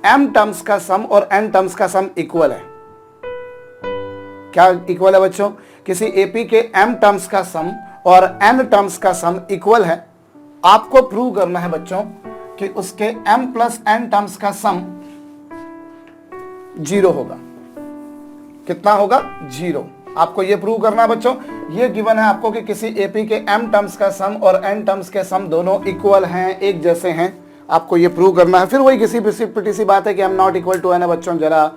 Speaker 1: m टर्म्स का सम और n टर्म्स का सम इक्वल है। क्या इक्वल है बच्चों? किसी एपी के m टर्म्स का सम और n टर्म्स का सम इक्वल है। आपको प्रूव करना है बच्चों कि उसके m प्लस n टर्म्स का सम 0 होगा। कितना होगा? 0। आपको यह प्रूव करना है बच्चों। ये गिवन है आपको कि किसी एपी के m टर्म्स का सम और n टर्म्स के सम दोनों इक्वल हैं, एक जैसे हैं। आपको ये प्रूव करना है। फिर वही किसी पिटी सी बात है कि m not equal to n है। बच्चों जरा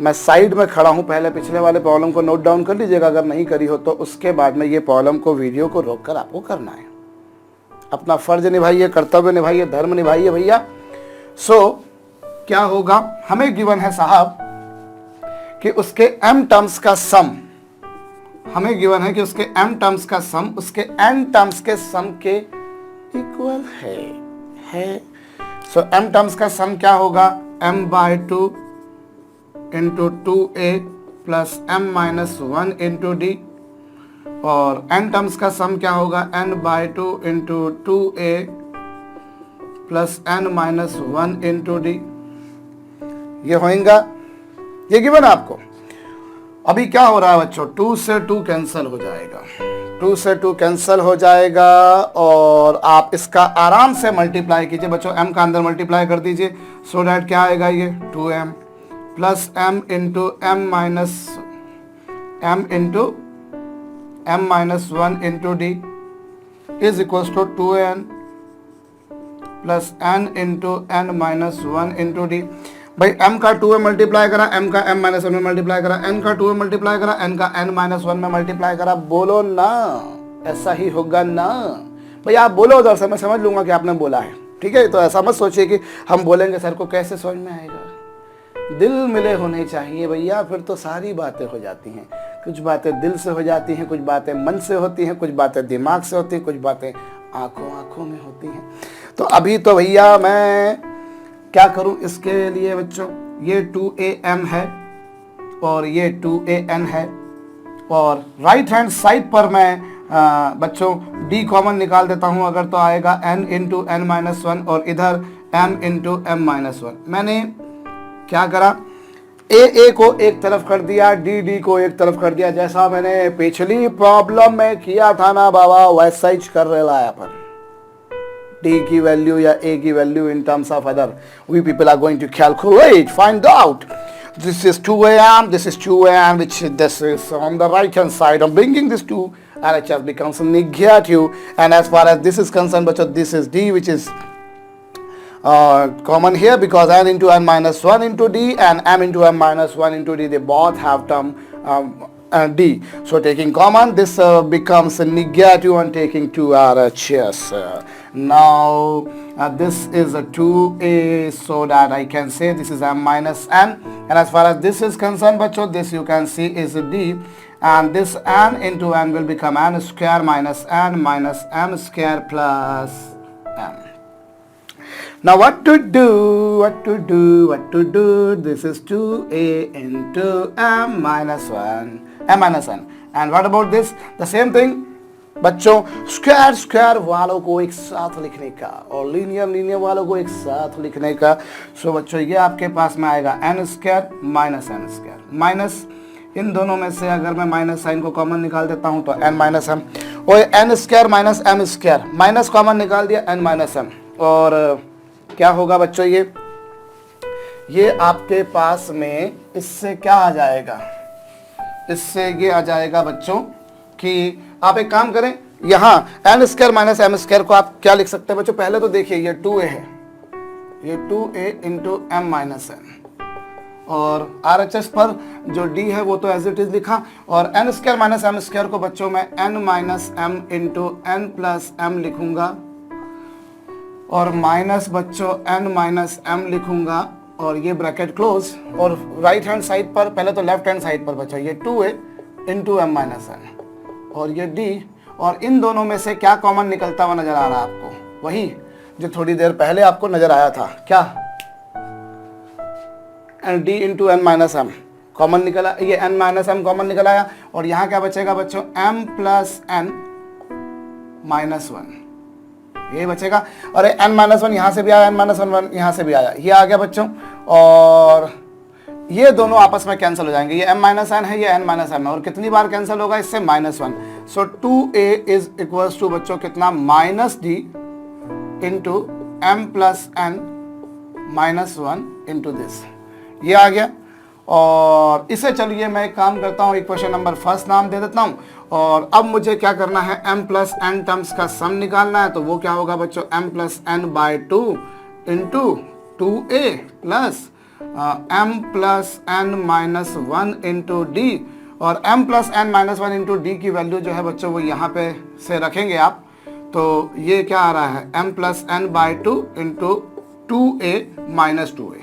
Speaker 1: मैं साइड में खड़ा हूं, पहले पिछले वाले प्रॉब्लम को नोट डाउन कर लीजिएगा, अगर नहीं करी हो तो उसके बाद में ये प्रॉब्लम को वीडियो को रोककर आपको करना है। अपना फर्ज निभाइए, कर्तव्य निभाइए, धर्म निभाइए भैया। क्या होगा? हमें गिवन है साहब कि उसके m टर्म्स का सम, हमें गिवन है कि उसके m टर्म्स का सम उसके n टर्म्स के सम के इक्वल है। m टर्म्स का सम क्या होगा? m/2 into 2a plus m-1 into d, और n टर्म्स का सम क्या होगा? n/2 into 2a plus n-1 into d। ये होएगा, ये गिवन आपको। अभी क्या हो रहा है बच्चों? 2 से 2 कैंसिल हो जाएगा, 2 से 2 कैंसिल हो जाएगा, और आप इसका आराम से मल्टीप्लाई कीजिए बच्चों। m का अंदर मल्टीप्लाई कर दीजिए, सो डैट क्या आएगा? ये 2m plus m into m-1 into d is equals to 2n plus n into n-1 into d। भाई m का 2 में मल्टीप्लाई करा, m का m-1 में मल्टीप्लाई करा, n का 2 में मल्टीप्लाई करा, n का n-1 में मल्टीप्लाई करा। बोलो ना, ऐसा ही होगा ना भाई? आप बोलो उधर से, मैं समझ लूंगा कि आपने बोला है, ठीक है? तो ऐसा मत सोचिए कि हम बोलेंगे सर को कैसे समझ में आएगा। दिल मिले होने चाहिए भैया, फिर तो सारी बातें हो जाती हैं। कुछ बातें दिल से हो जाती हैं, कुछ बातें मन से होती हैं, कुछ बातें दिमाग से होती हैं, कुछ बातें आंखों में होती हैं। तो अभी तो भैया मैं क्या करूं इसके लिए बच्चों? ये 2am है और ये 2an है, और राइट हैंड साइड पर मैं बच्चों d कॉमन निकाल देता हूं अगर, तो आएगा n इंटू n-1 और इधर m इंटू m-1। मैंने क्या करा? a को एक तरफ कर दिया, d को एक तरफ कर दिया, जैसा मैंने पिछली प्रॉब्लम में किया था ना बाबा, वैसा ही कर रहा है अपन। d की वैल्यू या a की value in terms of other, we people are going to calculate, find out. This is 2am, this is 2am, which this is on the right hand side. I'm bringing this 2 RHS becomes negative, and as far as this is concerned, but this is d, which is common here because n into n-1 into d and m into m-1 into d, they both have term d. So taking common, this becomes negative, and taking 2 RHS. Now this is a 2a, so that I can say this is m minus n, and as far as this is concerned bacho, this you can see is d, and this n into n will become n square minus m square plus m. Now what to do? This is 2a into m minus 1, m minus n. And what about this? The same thing बच्चों, स्क्वायर वालों को एक साथ लिखने का और लीनियर वालों को एक साथ लिखने का। सो बच्चों ये आपके पास में आएगा n square minus n square, minus इन दोनों में से अगर मैं माइनस साइन को कॉमन निकाल देता हूं तो n माइनस m, और n square minus m square, minus common निकाल दिया n माइनस m, और क्या होगा बच्चों? ये आपके पास में इससे क्या आ जाएगा? इससे ये आ जाएगा बच्चों कि आप एक काम करें, यहाँ n square minus m square को आप क्या लिख सकते हैं बच्चों? पहले तो देखिए ये 2a है, ये 2a into m minus n, और RHS पर जो d है वो तो एज इट इज लिखा, और n square minus m square को बच्चों मैं n minus m into n plus m लिखूंगा, और माइनस बच्चों n माइनस m लिखूंगा, और ये ब्रैकेट क्लोज, और राइट हैंड साइड पर, पहले तो लेफ्ट हैंड साइड पर बच्चों ये 2a into m minus n, और ये d, और इन दोनों में से क्या कॉमन निकलता हुआ नजर आ रहा है आपको? वही जो थोड़ी देर पहले आपको नजर आया था, क्या? d into n minus m common निकला, ये n माइनस m कॉमन निकल आया, और यहाँ क्या बचेगा बच्चों? m प्लस n माइनस 1, ये बचेगा। और n-1 यहाँ से भी आया, n-1 यहाँ से भी आया, ये आ गया बच्चों। और ये दोनों आपस में कैंसिल हो जाएंगे, ये m-n है, ये n-m है, और कितनी बार कैंसिल होगा इससे? -1। सो 2a इज इक्वल्स टू बच्चों कितना? -d into m+n-1 into this, ये आ गया। और इसे चलिए मैं एक काम करता हूँ, इक्वेशन नंबर फर्स्ट नाम दे देता हूँ। और अब मुझे क्या करना है? m+n टर्म्स का सम निकालना है। तो वो क्या होगा बच्चों? m+n/2 इंटू 2a प्लस m+n-1 इंटू d। और m+n-1 इंटू d की वैल्यू जो है बच्चों वो यहाँ पे से रखेंगे आप। तो ये क्या आ रहा है? m+n/2 into 2a-2a।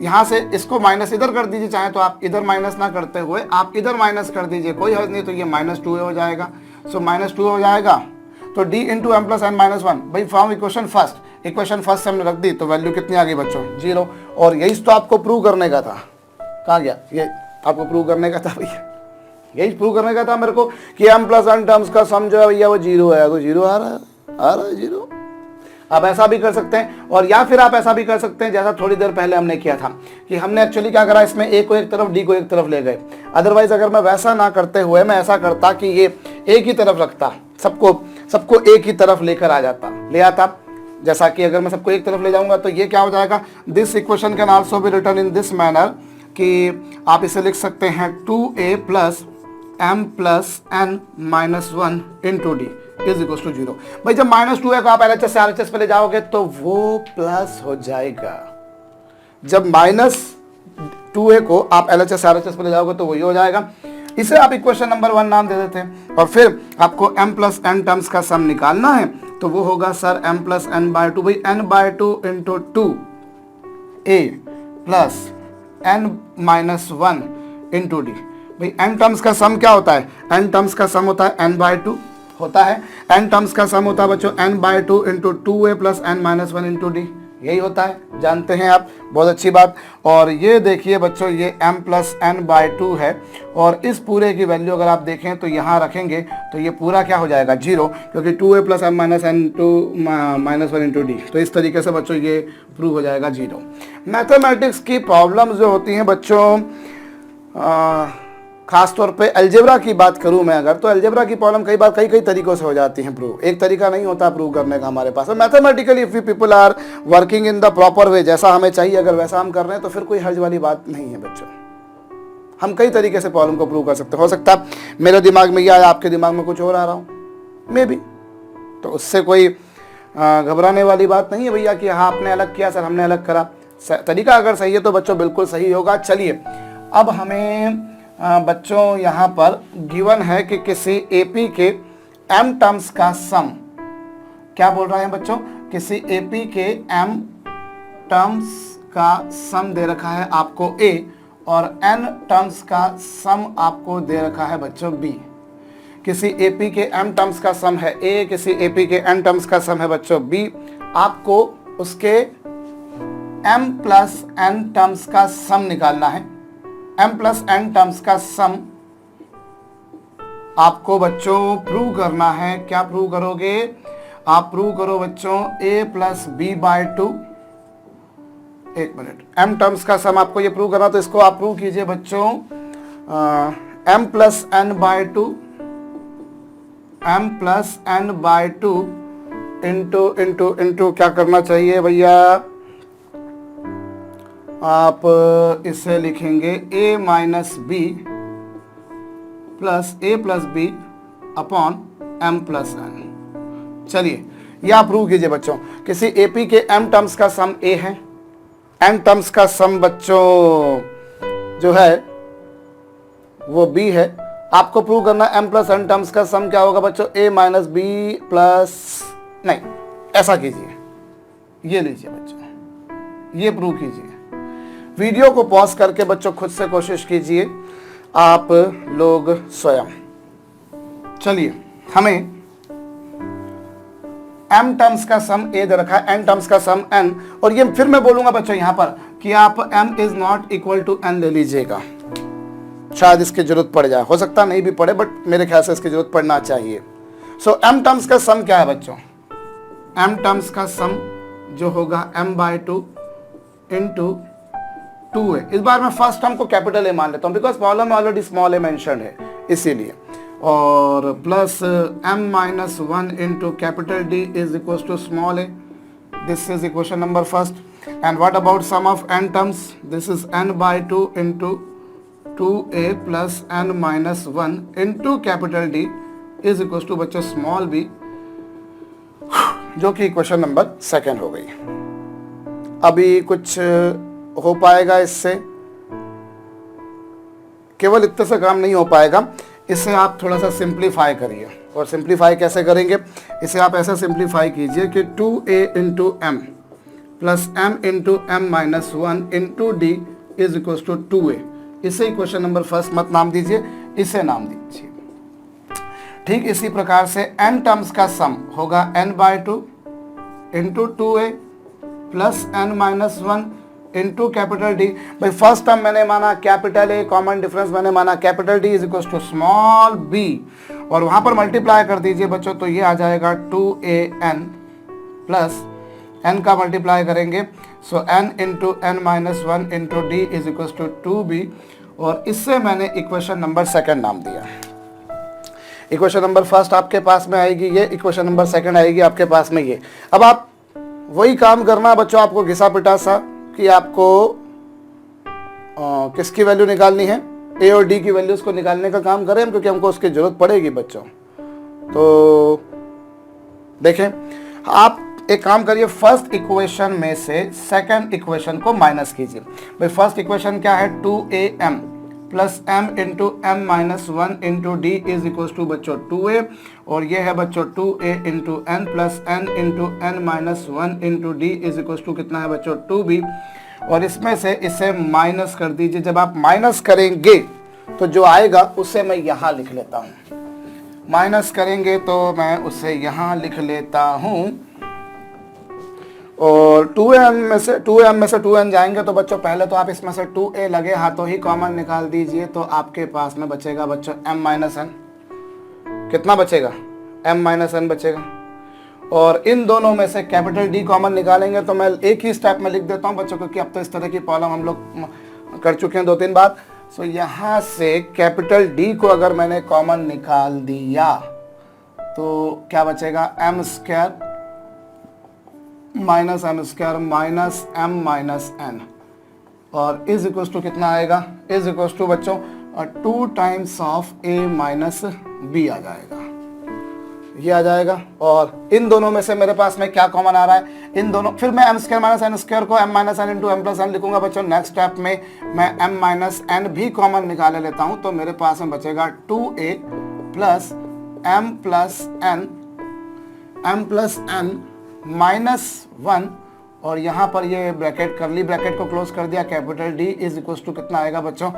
Speaker 1: यहाँ से इसको माइनस इधर कर दीजिए, चाहे तो आप इधर माइनस ना करते हुए आप इधर माइनस कर दीजिए, कोई हर्ज नहीं। तो ये -2a हो जाएगा। सो -2 हो जाएगा। तो d इंटू m+n-1, भाई फ्रॉम इक्वेशन फर्स्ट से हमने रख दी, तो वैल्यू कितनी आ गई बच्चों? 0। और यही तो आपको प्रूव करने का था। कहाँ गया? ये आपको प्रूव करने का था भैया, यही प्रूव करने का था मेरे को कि m+n टर्म्स का सम जो है भैया वो 0 है। तो 0 आ रहा है 0। आप ऐसा भी कर सकते हैं, और या फिर आप ऐसा भी कर सकते हैं जैसा थोड़ी देर पहले हमने किया था कि हमने एक्चुअली क्या करा, इसमें a को एक तरफ d को एक तरफ ले गए। अदरवाइज अगर मैं वैसा ना करते हुए मैं ऐसा करता कि ये एक ही तरफ रखता, सबको एक ही तरफ लेकर ले आता, जैसा कि अगर मैं सबको एक तरफ ले जाऊंगा तो ये क्या हो जाएगा? This equation can also be written in this manner कि आप इसे लिख सकते हैं 2a प्लस m+n-1 into D is equal to 0। भाई जब -2 है तो आप LHS से RHS पे ले जाओगे तो वो प्लस हो जाएगा। जब -2a को आप LHS से RHS पे ले जाओगे तो वही हो जाएगा। इसे आप इक्वेशन नंबर 1 नाम दे देते हैं। और फिर आपको m+n टर्म्स का सम निकालना है, तो वो होगा सर m+n/2, भाई n/2 into 2a plus n-1 into D. भाई n टर्म्स का सम क्या होता है? n टर्म्स का सम होता है n/2 होता है। n टर्म्स का सम होता है बच्चों n/2 into 2a plus n-1 into D, यही होता है, जानते हैं आप, बहुत अच्छी बात। और ये देखिए बच्चों ये m+n/2 है, और इस पूरे की वैल्यू अगर आप देखें तो यहाँ रखेंगे तो ये पूरा क्या हो जाएगा? 0, क्योंकि 2a plus m-n-1 into D. तो इस तरीके से बच्चों ये प्रूव हो जाएगा 0। मैथमेटिक्स की प्रॉब्लम्स जो होती हैं बच्चों, खास तौर पे अलजेब्रा की बात करूं मैं अगर, तो अलजेब्रा की प्रॉब्लम कई बार कई तरीकों से हो जाती हैं प्रूव। एक तरीका नहीं होता प्रूव करने का हमारे पास। Mathematically if we people are working in the proper way, जैसा हमें चाहिए अगर वैसा हम कर रहे हैं तो फिर कोई हर्ज वाली बात नहीं है बच्चों। हम कई तरीके से प्रॉब्लम को प्रूव कर सकते हैं। हो सकता है मेरे दिमाग में यह आया, आपके दिमाग में कुछ और आ रहा हो, मे बी, तो उससे कोई घबराने वाली बात नहीं है भैया कि हाँ आपने अलग किया सर हमने अलग करा। तरीका अगर सही है तो बच्चों बिल्कुल सही होगा। चलिए अब हमें बच्चों यहाँ पर गिवन है कि किसी एपी के m टर्म्स का सम, क्या बोल रहे हैं बच्चों? किसी एपी के m टर्म्स का सम दे रखा है आपको a, और n टर्म्स का सम आपको दे रखा है बच्चों b। किसी एपी के m टर्म्स का सम है a, किसी एपी के n टर्म्स का सम है बच्चों b। आपको उसके m+n टर्म्स का सम निकालना है। m+n टर्म्स का सम आपको बच्चों प्रूव करना है। क्या प्रूव करोगे? आप प्रूव करो बच्चों a प्लस b/2। एक मिनट, m टर्म्स का सम आपको ये प्रूव करना, तो इसको आप प्रूव कीजिए बच्चों m+n/2 इंटू क्या करना चाहिए भैया? आप इसे लिखेंगे a minus b plus b upon m+n। चलिए यह आप प्रूव कीजिए बच्चों। किसी एपी के m टर्म्स का सम a है, n टर्म्स का सम बच्चों जो है वो b है। आपको प्रूव करना m+n टर्म्स का सम क्या होगा बच्चों? a माइनस बी प्लस, नहीं ऐसा कीजिए, ये लीजिए बच्चों, ये प्रूव कीजिए। वीडियो को पॉज करके बच्चों खुद से कोशिश कीजिए आप लोग स्वयं। चलिए हमें m टर्म्स का सम a दे रखा है, n टर्म्स का सम n, और ये फिर मैं बोलूंगा बच्चों यहां पर कि आप m is not equal to n ले लीजिएगा। शायद इसकी जरूरत पड़ जाए, हो सकता नहीं भी पड़े, बट मेरे ख्याल से इसकी जरूरत पड़ना चाहिए। सो m टर्म्स का सम क्या है बच्चों? m टर्म्स का सम जो होगा m/2 इंटू 2a। इस बार मैं फर्स्ट टर्म को कैपिटल ए मान लेता हूँ बिकॉज प्रॉब्लम में ऑलरेडी स्मॉल ए मेंशन है इसीलिए, और plus m-1 into capital D is equal to small a. This is equation number first. And what about sum of n terms? This is n/2 into 2a plus n-1 into capital D is equal to बच्चों स्मॉल b, जो कि इक्वेशन नंबर सेकेंड हो गई। अभी कुछ हो पाएगा इससे? केवल इतने से काम नहीं हो पाएगा, इसे आप थोड़ा सा सिंप्लीफाई करिए। और सिंप्लीफाई कैसे करेंगे? इसे आप ऐसा सिंप्लीफाई कीजिए कि 2a into m plus m into m-1 into d is equal to 2a। इसे इक्वेशन नंबर फर्स्ट मत नाम दीजिए, इसे नाम दीजिए। ठीक इसी प्रकार से n टर्म्स का सम होगा n/2 into 2a plus n-1 into capital D। भाई फर्स्ट टर्म मैंने माना कैपिटल A, कॉमन डिफरेंस मैंने माना capital D is equal to small b, और वहां पर मल्टीप्लाई कर दीजिए बच्चों, तो ये आ जाएगा 2an प्लस n का मल्टीप्लाई करेंगे, so n into n-1 into D is equal to 2b, और इससे मैंने इक्वेशन नंबर सेकंड नाम दिया। इक्वेशन नंबर फर्स्ट आपके पास में आएगी ये, इक्वेशन नंबर सेकंड आएगी आपके पास में ये। अब आप वही काम करना बच्चों, आपको घिसा पिटा सा कि आपको किसकी वैल्यू निकालनी है, ए और डी की वैल्यूज को निकालने का काम करें, क्योंकि हमको उसकी जरूरत पड़ेगी बच्चों। तो देखें, आप एक काम करिए, फर्स्ट इक्वेशन में से सेकंड इक्वेशन को माइनस कीजिए। भाई फर्स्ट इक्वेशन क्या है? 2am plus m into m-1 into D is equal to बच्चों 2a, और ये है बच्चों 2a into n plus n into n-1 into D is equal to कितना है बच्चों 2b, और इसमें से इसे माइनस कर दीजिए। जब आप माइनस करेंगे तो जो आएगा उसे मैं यहाँ लिख लेता हूँ, माइनस करेंगे तो मैं उसे यहाँ लिख लेता हूँ, और 2m में से 2n जाएंगे तो बच्चों पहले तो आप इसमें से 2a लगे हाथों ही कॉमन निकाल दीजिए, तो आपके पास में बचेगा बच्चों m-n। कितना बचेगा? m-n बचेगा। और इन दोनों में से कैपिटल D कॉमन निकालेंगे, तो मैं एक ही स्टेप में लिख देता हूं बच्चों, क्योंकि अब तो इस तरह की प्रॉब्लम हम लोग कर चुके हैं 2-3 बार। सो यहाँ से कैपिटल D को अगर मैंने कॉमन निकाल दिया तो क्या बचेगा? m² minus m² minus m-n, और इज इक्वल टू कितना आएगा? इज इक्वल टू बच्चों 2 times of a minus b आ जाएगा, ये आ जाएगा। और इन दोनों में से मेरे पास में क्या कॉमन आ रहा है? इन दोनों, फिर मैं m² माइनस n² को m-n इंटू m+n लिखूंगा बच्चों। नेक्स्ट स्टेप में मैं m-n भी कॉमन निकाले लेता हूं, तो मेरे पास में बचेगा 2a प्लस m+n -1, और यहाँ पर ये ब्रैकेट करली ब्रैकेट को क्लोज कर दिया, capital D is equal to कितना आएगा बच्चों?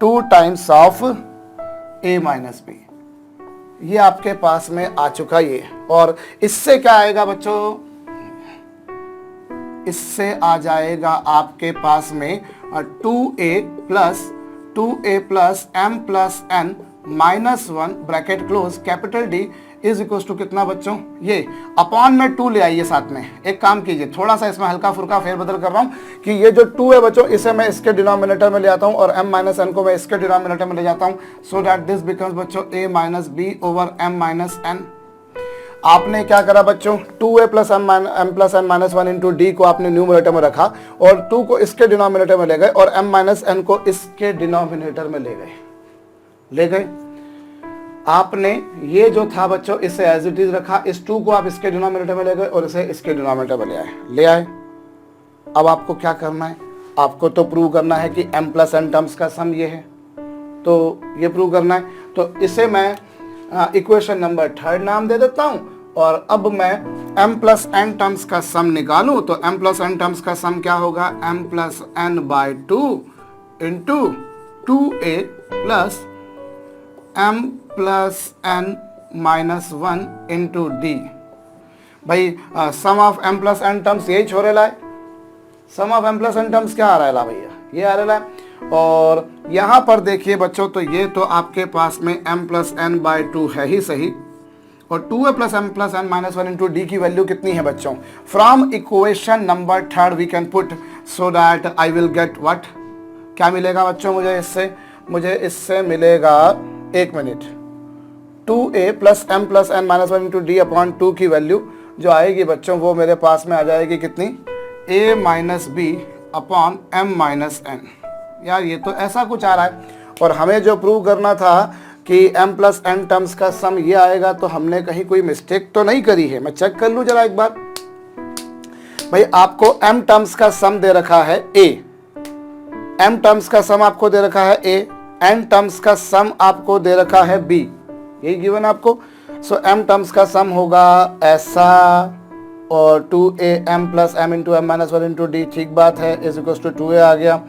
Speaker 1: 2 times of a minus b। ये आपके पास में आ चुका ये, और इससे क्या आएगा बच्चों? इससे आ जाएगा आपके पास में 2a plus m+n -1 bracket close, capital D is equal to कितना बच्चों? ये अपॉन में 2 ले आइए साथ में। एक काम कीजिए, थोड़ा सा इसमें हल्का फुल्का फेरबदल कर रहा हूँ कि ये जो 2 है बच्चों, इसे मैं इसके डिनोमिनेटर में ले आता हूँ, और m-n को मैं इसके डिनोमिनेटर में ले जाता हूँ, सो दैट दिस बिकम्स बच्चों a minus b over m-n। आपने क्या करा बच्चों? 2a प्लस m+n-1 इंटू डी को आपने न्यूमरेटर में रखा, और 2 को इसके डिनोमिनेटर में ले गए, और m-n को इसके डिनोमिनेटर में ले गए। आपने ये जो था बच्चों, इसे एज इट इज रखा, इस 2 को आप इसके डिनोमिनेटर में ले गए और इसे इसके डिनोमिनेटर में ले आए। अब आपको क्या करना है? आपको तो प्रूव करना है कि m+n टर्म्स का सम ये है, तो ये प्रूव करना है। तो इसे मैं इक्वेशन नंबर थर्ड नाम दे देता हूं, और अब मैं m+n टर्म्स का सम निकालूं, तो m+n टर्म्स का सम क्या होगा? m+n/2 into 2a plus m+n -1 into D. भाई सम ऑफ m+n टर्म्स यही छोड़े लाए, सम ऑफ m+n टर्म्स क्या आ रहा है ला भैया? ये आ रहा है। और यहाँ पर देखिए बच्चों, तो ये तो आपके पास में m+n/2 है ही सही, और 2a plus m plus n minus 1 into D की वैल्यू कितनी है बच्चों? From equation number 3 we can put so that I will get what? क्या मिलेगा बच्चों मुझे इससे मिलेगा, एक minute, 2a plus m plus n minus 1 into D upon 2 की वैल्यू जो आएगी बच्चों वो मेरे पास में आ जाएगी कितनी? a minus B upon m minus n। यार ये तो ऐसा कुछ आ रहा है, और हमें जो प्रूव करना था कि m प्लस n टर्म्स का सम ये आएगा, तो हमने कहीं कोई मिस्टेक तो नहीं करी है? मैं चेक कर लूँ जरा एक बार। भाई आपको m टर्म्स का सम दे रखा है a, m टर्म्स का सम आपको दे रखा है a, n टर्म्स का सम आपको दे रखा है b, यही गिवन आपको। सो m टर्म्स का सम होगा ऐसा, और 2a m plus m into M minus 1 into D, ठीक बात है, इज इक्वल टू 2a आ गया।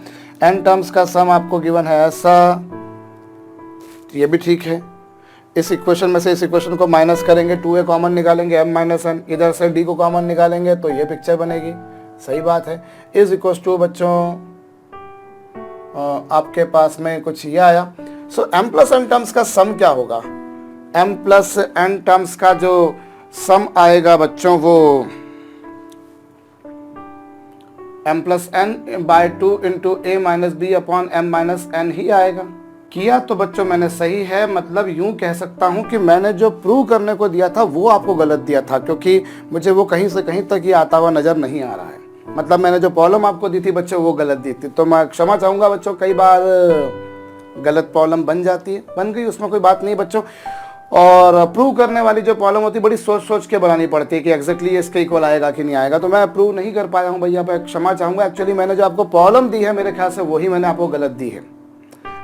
Speaker 1: n टर्म्स का सम आपको गिवन है ऐसा, ये भी ठीक है। इस इक्वेशन में से इस इक्वेशन को माइनस करेंगे, 2a कॉमन निकालेंगे, m माइनस n, इधर से d को कॉमन निकालेंगे तो ये पिक्चर बनेगी, सही बात है। इज इक्वल टू बच्चों आपके पास में कुछ ये आया। सो m प्लस n टर्म्स का सम क्या होगा? m प्लस n टर्म्स का जो सम आएगा बच्चों वो m plus n by 2 into a minus B upon m minus n ही आएगा। किया तो बच्चों मैंने सही है, मतलब यूं कह सकता हूं कि मैंने जो प्रूव करने को दिया था वो आपको गलत दिया था, क्योंकि मुझे वो कहीं से कहीं तक ये आता हुआ नजर नहीं आ रहा है। मतलब मैंने जो प्रॉब्लम आपको दी थी बच्चों वो गलत दी थी, तो मैं क्षमा चाहूंगा बच्चों, कई बार गलत प्रॉब्लम बन जाती है, बन गई उसमें कोई बात नहीं बच्चों। और प्रूव करने वाली जो प्रॉब्लम होती है बड़ी सोच सोच के बनानी पड़ती है कि एग्जैक्टली इसके इक्वल आएगा कि नहीं आएगा, तो मैं प्रूव नहीं कर पाया हूँ भैया, पर क्षमा चाहूंगा। एक्चुअली मैंने जो आपको प्रॉब्लम दी है मेरे ख्याल से वही मैंने आपको गलत दी है,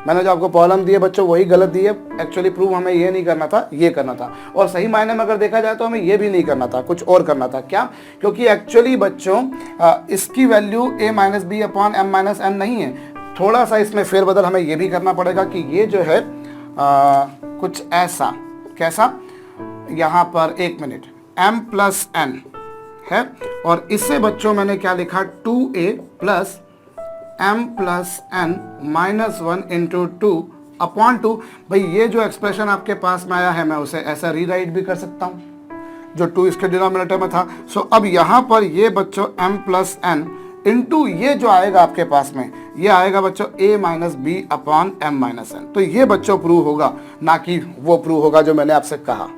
Speaker 1: मैंने जो आपको प्रॉब्लम दी है बच्चों वही गलत दी है। एक्चुअली प्रूव हमें ये नहीं करना था, ये करना था, और सही मायने में अगर देखा जाए तो हमें ये भी नहीं करना था, कुछ और करना था। क्या? क्योंकि एक्चुअली बच्चों इसकी value a minus B upon m minus n नहीं है, थोड़ा सा इसमें फेरबदल हमें ये भी करना पड़ेगा कि ये जो है कुछ ऐसा, कैसा? यहाँ पर एक मिनट, m प्लस n है, और इससे बच्चों मैंने क्या लिखा? 2a plus m plus n minus 1 into 2 upon 2। भाई ये जो एक्सप्रेशन आपके पास में आया है मैं उसे ऐसा रीराइट भी कर सकता हूँ, जो 2 इसके डिनोमिनेटर में था। सो अब यहाँ पर ये बच्चों m प्लस n इंटू ये जो आएगा आपके पास में, ये आएगा बच्चों a minus B upon m minus n। तो ये बच्चों प्रूव होगा, ना कि वो प्रूव होगा जो मैंने आपसे कहा।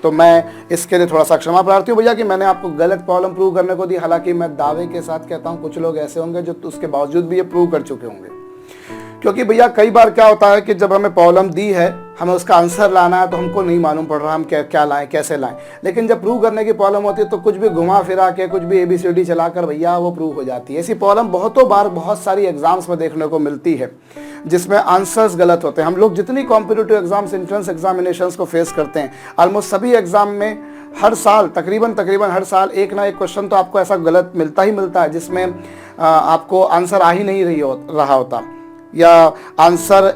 Speaker 1: तो मैं इसके लिए थोड़ा सा क्षमा प्रार्थी हूँ भैया कि मैंने आपको गलत प्रॉब्लम प्रूव करने को दी। हालांकि मैं दावे के साथ कहता हूँ कुछ लोग ऐसे होंगे जो उसके बावजूद भी ये प्रूव कर चुके होंगे, क्योंकि भैया कई बार क्या होता है कि जब हमें प्रॉब्लम दी है, हमें उसका आंसर लाना है, तो हमको नहीं मालूम पड़ रहा हम क्या लाएं, कैसे लाएं। लेकिन जब प्रूव करने की प्रॉब्लम होती है तो कुछ भी घुमा फिरा के, कुछ भी ABCD चलाकर भैया वो प्रूव हो जाती है। ऐसी प्रॉब्लम बहुतों बार बहुत सारी एग्जाम्स में देखने को मिलती है जिसमें आंसर्स गलत होते हैं। हम लोग जितनी कॉम्पिटिटिव एग्जाम्स, एंट्रेंस एग्जामिनेशंस को फेस करते हैं, ऑलमोस्ट सभी एग्जाम में हर साल तकरीबन हर साल एक ना एक क्वेश्चन तो आपको ऐसा गलत मिलता ही मिलता है जिसमें आपको आंसर आ ही नहीं रहा होता, या आंसर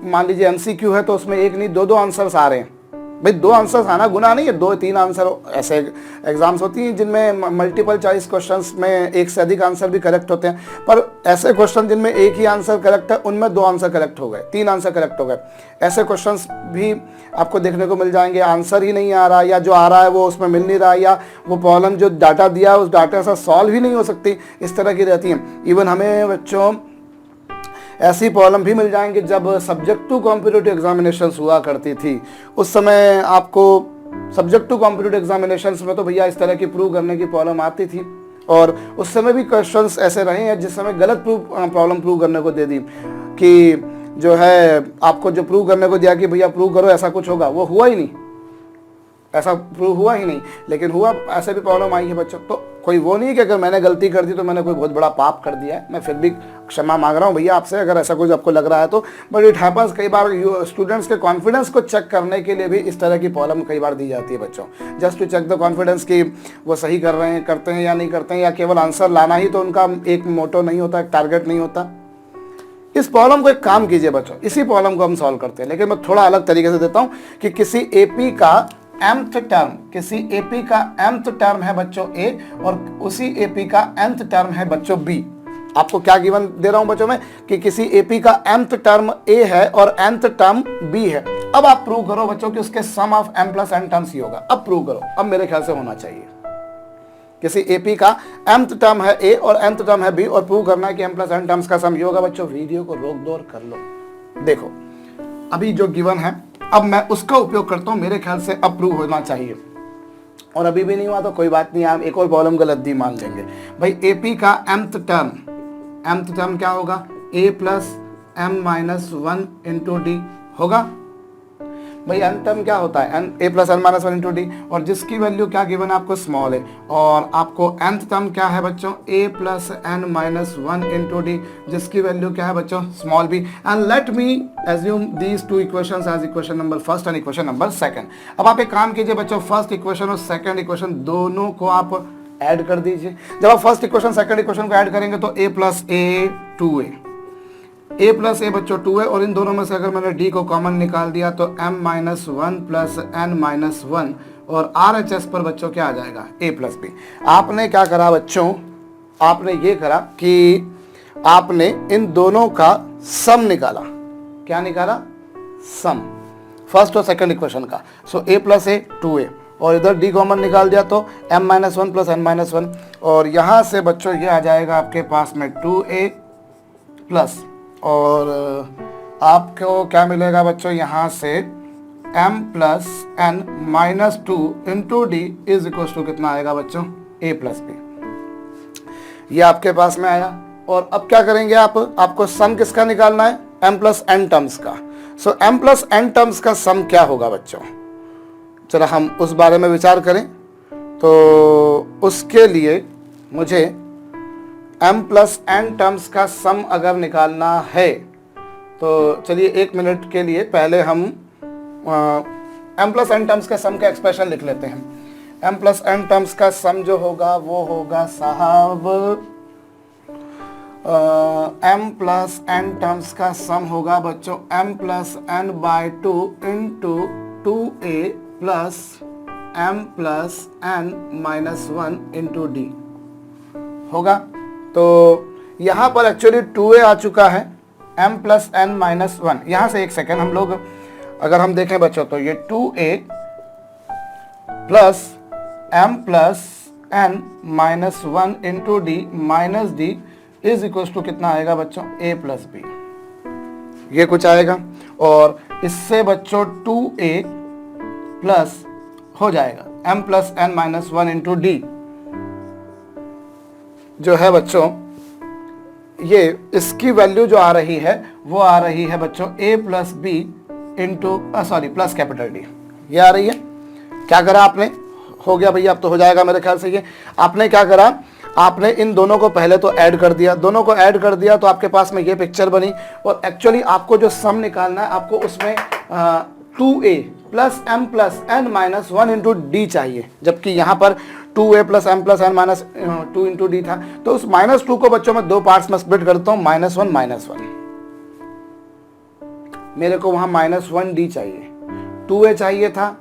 Speaker 1: मान लीजिए MCQ है तो उसमें एक नहीं दो आंसर्स आ रहे हैं। भाई 2 आंसर्स आना गुनाह नहीं है, 2-3 आंसर। ऐसे एग्जाम्स होती हैं जिनमें मल्टीपल चॉइस क्वेश्चंस में एक से अधिक आंसर भी करेक्ट होते हैं, पर ऐसे क्वेश्चन जिनमें एक ही आंसर करेक्ट है उनमें 2 आंसर करेक्ट हो गए, 3 आंसर करेक्ट हो गए। ऐसे क्वेश्चंस भी आपको देखने को मिल जाएंगे, आंसर ही नहीं आ रहा, या जो आ रहा है वो उसमें मिल नहीं रहा, या वो प्रॉब्लम जो डाटा दिया है उस डाटा से सॉल्व ही नहीं हो सकती, इस तरह की रहती हैं। इवन हमें बच्चों ऐसी प्रॉब्लम भी मिल जाएंगे जब सब्जेक्ट टू कॉम्पिटिटिव एग्जामिनेशंस हुआ करती थी, उस समय आपको सब्जेक्ट टू कॉम्पिटिटिव एग्जामिनेशंस में तो भैया इस तरह की प्रूव करने की प्रॉब्लम आती थी, और उस समय भी क्वेश्चंस ऐसे रहे हैं जिस समय गलत प्रॉब्लम प्रूव करने को दे दी कि जो है आपको जो प्रूव करने को दिया कि भैया प्रूव करो ऐसा कुछ होगा, वो हुआ ही नहीं, ऐसा प्रूव हुआ ही नहीं। लेकिन हुआ, ऐसे भी प्रॉब्लम आई है बच्चों। तो कोई वो नहीं कि अगर मैंने गलती कर दी तो मैंने कोई बहुत बड़ा पाप कर दिया है, मैं फिर भी क्षमा मांग रहा हूँ भैया आपसे अगर ऐसा कुछ आपको लग रहा है तो। बट इट हैपन्स, कई बार स्टूडेंट्स के कॉन्फिडेंस को चेक करने के लिए भी इस तरह की प्रॉब्लम कई बार दी जाती है बच्चों, just to check the confidence कि वो सही कर रहे हैं, करते हैं या नहीं करते हैं, या केवल आंसर लाना ही तो उनका एक मोटो नहीं होता, एक टारगेट नहीं होता। इस प्रॉब्लम को एक काम कीजिए बच्चों, इसी प्रॉब्लम को हम सॉल्व करते हैं, लेकिन मैं थोड़ा अलग तरीके से देता हूँ कि किसी AP का mth टर्म, किसी AP का mth टर्म है बच्चों A, और उसी AP का nth टर्म है बच्चों B। आपको क्या गिवन दे रहा हूं बच्चों में कि किसी AP का mth टर्म A है और nth टर्म B है, अब आप प्रूव करो बच्चों कि उसके sum of m plus n terms ही होगा। अब प्रूव करो, अब मेरे ख्याल से होना चाहिए। किसी AP का mth टर्म है A और nth टर्म है B और प्रूव करना है कि m प्लस n टर्म्स का सम ये होगा। बच्चों वीडियो को रोक दो और कर लो। देखो अभी जो गिवन है, अब मैं उसका उपयोग करता हूं, मेरे ख्याल से अब प्रूव होना चाहिए। और अभी भी नहीं हुआ तो कोई बात नहीं, आप एक और प्रॉब्लम गलत दी मान लेंगे। भाई AP का mth टर्म क्या होगा? A plus m minus 1 into D होगा। भाई n टर्म क्या होता है? A plus n minus 1 into D, और जिसकी वैल्यू क्या गिवन है आपको? स्मॉल है। और आपको nth टर्म क्या है बच्चों? A plus n minus 1 into d, जिसकी वैल्यू क्या है बच्चों? Small b। And let me assume these two equations as equation number first and equation number second. अब आप एक काम कीजिए बच्चों, फर्स्ट इक्वेशन और सेकंड इक्वेशन दोनों को आप ऐड कर दीजिए। जब आप फर्स्ट इक्वेशन सेकंड इक्वेशन को ऐड करेंगे तो a plus a 2a, a plus a बच्चों 2 है, और इन दोनों में से अगर मैंने d को कॉमन निकाल दिया तो m minus 1 plus n minus 1, और RHS पर बच्चों क्या आ जाएगा? a plus b। आपने क्या करा बच्चों? आपने ये करा कि आपने इन दोनों का सम निकाला। क्या निकाला? सम, फर्स्ट और सेकंड इक्वेशन का। सो a प्लस ए 2a, और इधर d कॉमन निकाल दिया तो m minus 1 plus n minus 1, और यहाँ से बच्चों ये आ जाएगा आपके पास में 2a प्लस, और आपको क्या मिलेगा बच्चों? यहाँ से m plus n minus 2 into D is equal to कितना आएगा बच्चों? a plus b। ये आपके पास में आया। और अब क्या करेंगे आपको सम किसका निकालना है? m प्लस n टर्म्स का। सो m प्लस n टर्म्स का सम क्या होगा बच्चों? चलो हम उस बारे में विचार करें। तो उसके लिए मुझे m प्लस n टर्म्स का सम अगर निकालना है तो चलिए 1 मिनट के लिए पहले हम m प्लस n टर्म्स के सम का एक्सप्रेशन लिख लेते हैं। m प्लस n टर्म्स का सम जो होगा वो होगा साहब m प्लस n टर्म्स का सम होगा बच्चों m plus n by 2 into 2a plus m plus n minus 1 into D होगा। तो यहाँ पर एक्चुअली 2a आ चुका है, m प्लस n माइनस 1। यहाँ से एक सेकेंड हम लोग अगर हम देखें बच्चों तो ये 2a plus m plus n minus 1 into D minus D is equal to कितना आएगा बच्चों? a प्लस b, ये कुछ आएगा। और इससे बच्चों 2a प्लस हो जाएगा m plus n minus 1 into D, जो है बच्चों ये इसकी वैल्यू जो आ रही है वो आ रही है बच्चों a plus B into plus capital D, ये आ रही है। क्या करा आपने? हो गया भैया, अब तो हो जाएगा मेरे ख्याल से। ये आपने क्या करा? आपने इन दोनों को पहले तो ऐड कर दिया, दोनों को ऐड कर दिया तो आपके पास में ये पिक्चर बनी। और एक्चुअली आपको जो सम निकालना है आपको उसमें 2a plus m plus n minus 1 into D चाहिए, जबकि यहाँ पर 2a plus m plus n minus 2 into D था। तो उस माइनस 2 को बच्चों में 2 पार्ट्स में स्प्लिट करता हूँ, माइनस 1 माइनस 1। मेरे को वहाँ माइनस 1 डी चाहिए, 2a चाहिए था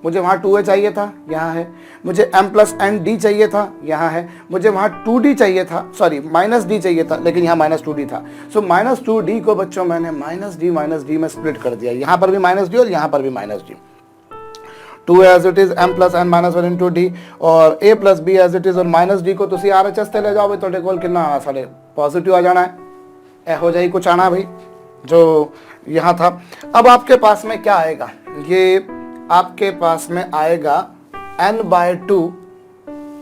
Speaker 1: मुझे, वहाँ 2a चाहिए था, यहाँ है। मुझे m प्लस n डी चाहिए था, यहाँ है। मुझे वहाँ 2d चाहिए था, माइनस d चाहिए था, लेकिन यहाँ माइनस 2d था। सो माइनस 2d को बच्चों मैंने माइनस डी में स्प्लिट कर दिया। यहाँ पर भी माइनस डी और यहाँ पर भी minus D. 2 as it is m plus n minus 1 into D, और a plus b as it is, और माइनस डी को तुसी RHS ते ले जाओ तो कोल कितना साढ़े पॉजिटिव आ जाना है। ए हो जाए कुछ आना भाई जो यहाँ था। अब आपके पास में क्या आएगा? ये आपके पास में आएगा n बाय 2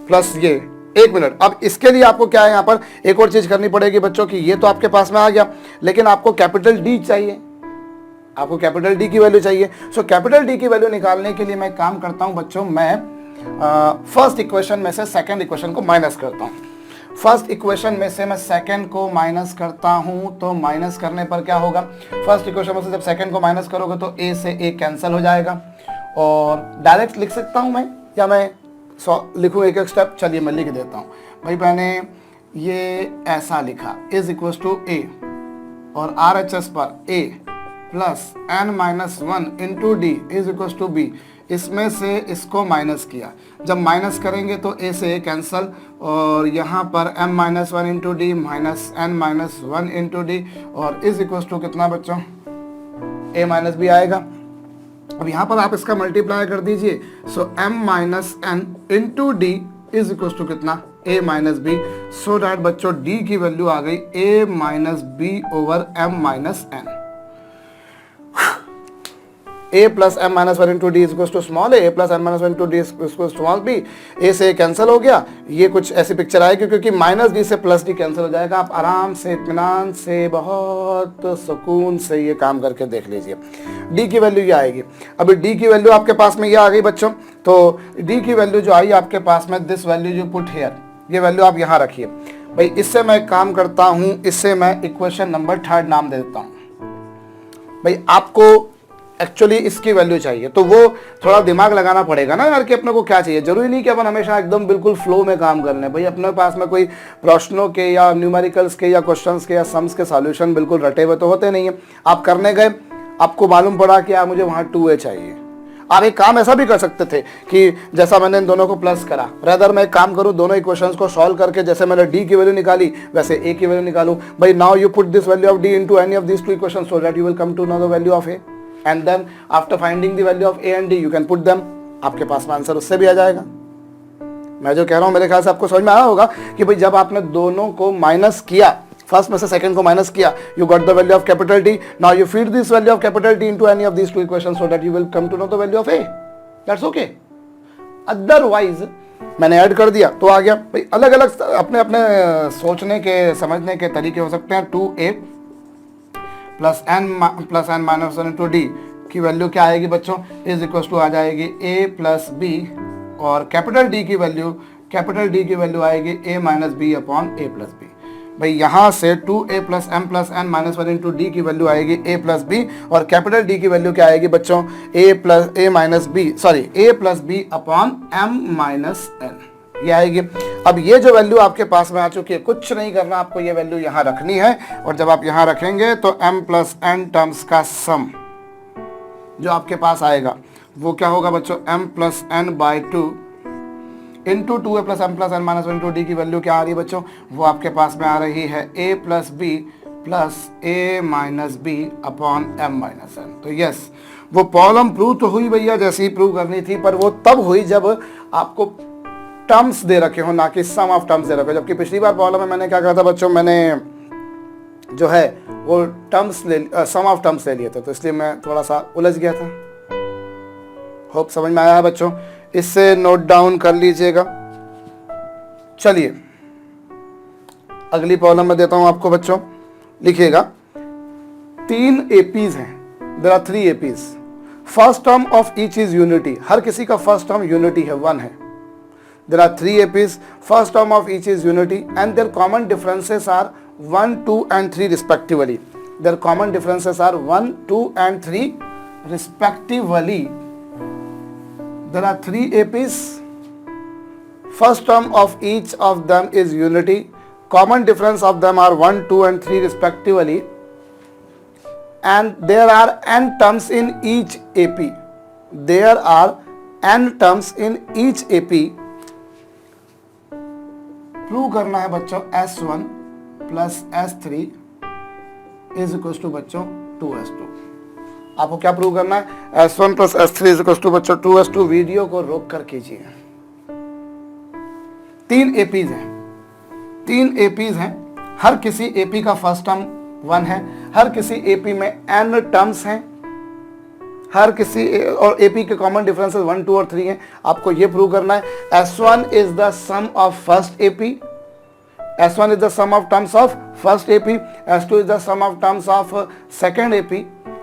Speaker 1: प्लस ये। 1 मिनट, अब इसके लिए आपको क्या है यहाँ पर एक और चीज करनी पड़ेगी बच्चों की। ये तो आपके पास में आ गया, लेकिन आपको कैपिटल D चाहिए, आपको कैपिटल D की वैल्यू चाहिए। सो कैपिटल D की वैल्यू निकालने के लिए मैं काम करता हूँ बच्चों, मैं फर्स्ट इक्वेशन में से सेकंड इक्वेशन को माइनस करता हूँ। फर्स्ट इक्वेशन में से मैं सेकंड को माइनस करता हूँ, तो माइनस करने पर क्या होगा? फर्स्ट इक्वेशन में से जब सेकंड को माइनस करोगे तो a से a कैंसिल हो जाएगा, और डायरेक्ट लिख सकता हूँ मैं, या मैं लिखूँ एक एक स्टेप? चलिए मैं लिख देता हूँ भाई। मैंने ये ऐसा लिखा इज इक्वल टू a, और RHS पर a plus n minus 1 into D is equal to b। इसमें से इसको माइनस किया, जब माइनस करेंगे तो a से a कैंसल, और यहाँ पर m minus 1 into D minus n minus 1 into D, और इज इक्वल टू कितना बच्चों? a माइनस b आएगा। अब यहाँ पर आप इसका मल्टीप्लाई कर दीजिए, so m minus n into D is equal to कितना, a minus b, so that बच्चों d की वैल्यू आ गई a minus b over m minus n. a plus m minus one into D is to small a plus m minus one into D is small b. A से कैंसिल हो गया, ये कुछ ऐसी पिक्चर आएगी क्योंकि माइनस डी से प्लस डी कैंसिल हो जाएगा। आप आराम से इत्मीनान से बहुत सुकून से ये काम करके देख लीजिए। डी की वैल्यू ये आएगी। अभी डी की वैल्यू आपके पास में ये आ गई बच्चों, तो डी की वैल्यू जो आई आपके पास में, दिस वैल्यू जो पुट हेयर, ये वैल्यू आप यहाँ रखिए। भाई इससे मैं काम करता हूँ, इससे मैं इक्वेशन नंबर 3 नाम दे देता हूँ। भाई आपको एक्चुअली इसकी वैल्यू चाहिए, तो वो थोड़ा दिमाग लगाना पड़ेगा ना यार कि अपने को क्या चाहिए। जरूरी नहीं कि अपन हमेशा एकदम बिल्कुल फ्लो में काम कर लें। भाई अपने पास में कोई प्रश्नों के या न्यूमेरिकल्स के या क्वेश्चंस के या सम्स के सॉल्यूशन बिल्कुल रटे हुए तो होते नहीं है। आप करने गए, आपको मालूम पड़ा कि यार मुझे वहाँ 2a चाहिए। आप एक काम ऐसा भी कर सकते थे कि जैसा मैंने इन दोनों को प्लस करा, रेदर मैं एक काम करूं, दोनों इक्वेशंस को सॉल्व करके जैसे मैंने d की वैल्यू निकाली वैसे a की वैल्यू निकालूं। भाई now you put this value of d into any of these two equations so that you will come to know the value of a and then after finding the value of a and d you can put them. आपके पास में आंसर उससे भी आ जाएगा। मैं जो कह रहा हूं मेरे ख्याल से आपको समझ में आया होगा कि भाई जब आपने दोनों को माइनस किया, फर्स्ट में से सेकंड को माइनस किया, you got the value of capital T. Now you feed this value of capital T into any of these two equations so that you will come to know the value of A. That's okay. Otherwise मैंने ऐड कर दिया तो आ गया। भाई अलग अलग अपने अपने सोचने के समझने के तरीके हो सकते हैं। 2A plus N minus one into D की वैल्यू क्या आएगी बच्चों, इज इक्वल टू आ जाएगी a प्लस बी, और कैपिटल डी की वैल्यू आएगी a minus B upon a plus B. भाई यहाँ से 2a plus M plus N minus one into D की वैल्यू आएगी a प्लस बी, और कैपिटल डी की वैल्यू क्या आएगी बच्चों, a plus B upon m minus n, ये आएगी। अब ये जो वैल्यू आपके पास में आ चुकी है, कुछ नहीं करना, आपको ये वैल्यू यहाँ रखनी है, और जब आप यहाँ रखेंगे तो m प्लस n टर्म्स का सम जो आपके पास आएगा वो क्या होगा बच्चों, m plus n by 2 into 2a plus M plus N minus one into D की वैल्यू क्या आ रही है बच्चों, वो आपके पास में आ रही है a plus B plus a minus B upon m minus N. तो यस, वो प्रॉब्लम प्रूव तो हुई भैया जैसी ही प्रूव करनी थी, पर वो तब हुई जब आपको टर्म्स दे रखे हो, ना कि सम ऑफ टर्म्स दे रखे हो। जबकि पिछली बार प्रॉब्लम में मैंने क्या कहा था बच्चों, मैंने जो है वो टर्म्स सम ऑफ टर्म्स ले लिए थे, तो इसलिए मैं थोड़ा सा उलझ गया था। होप समझ में आया है बच्चों, इससे नोट डाउन कर लीजिएगा। चलिए अगली प्रॉब्लम में देता हूं आपको बच्चों, लिखिएगा। 3 एपीज हैं, there are 3 APs, first term of each is unity, हर किसी का फर्स्ट टर्म यूनिटी है, 1 है। There are 3 APs, first term of each is unity and their common differences are 1, 2 and 3 respectively. Their common differences are 1, 2 and 3 respectively. There are 3 APs. First term of each of them is unity. Common difference of them are 1, 2 and 3 respectively. And there are n terms in each AP. There are n terms in each AP. Prove करना है बच्चों S1 plus S3 is equal to बच्चों 2S2। आपको क्या प्रूव करना है, S1 plus S3 is equal to बच्चों 2S2। वीडियो को रोक कर कीजिए। 3 एपीज हैं, 3 एपीज हैं, हर किसी एपी का फर्स्ट टर्म 1 है, हर किसी एपी में n टर्म्स हैं, हर किसी और एपी के कॉमन डिफरेंसेस 1, 2 और 3 हैं। आपको ये प्रूव करना है S1 is the sum of first AP, S1 is the sum of terms of first AP, S2 is the sum of terms of second AP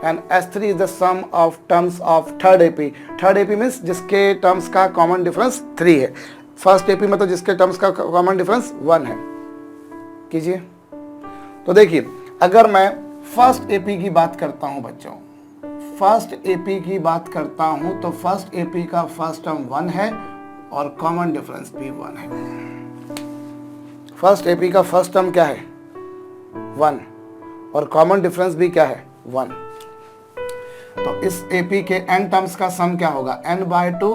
Speaker 1: and S3 is the sum of terms of third AP. Third AP means जिसके terms का common difference 3 है, first AP में तो जिसके terms का common difference 1 है। कीजिए तो देखिए, अगर मैं first AP की बात करता हूँ बच्चों, first AP की बात करता हूँ तो first AP का first term 1 है और common difference भी 1 है। फर्स्ट एपी का फर्स्ट टर्म क्या है 1 और कॉमन डिफरेंस भी क्या है 1। तो इस एपी के n टर्म्स का सम क्या होगा, n by 2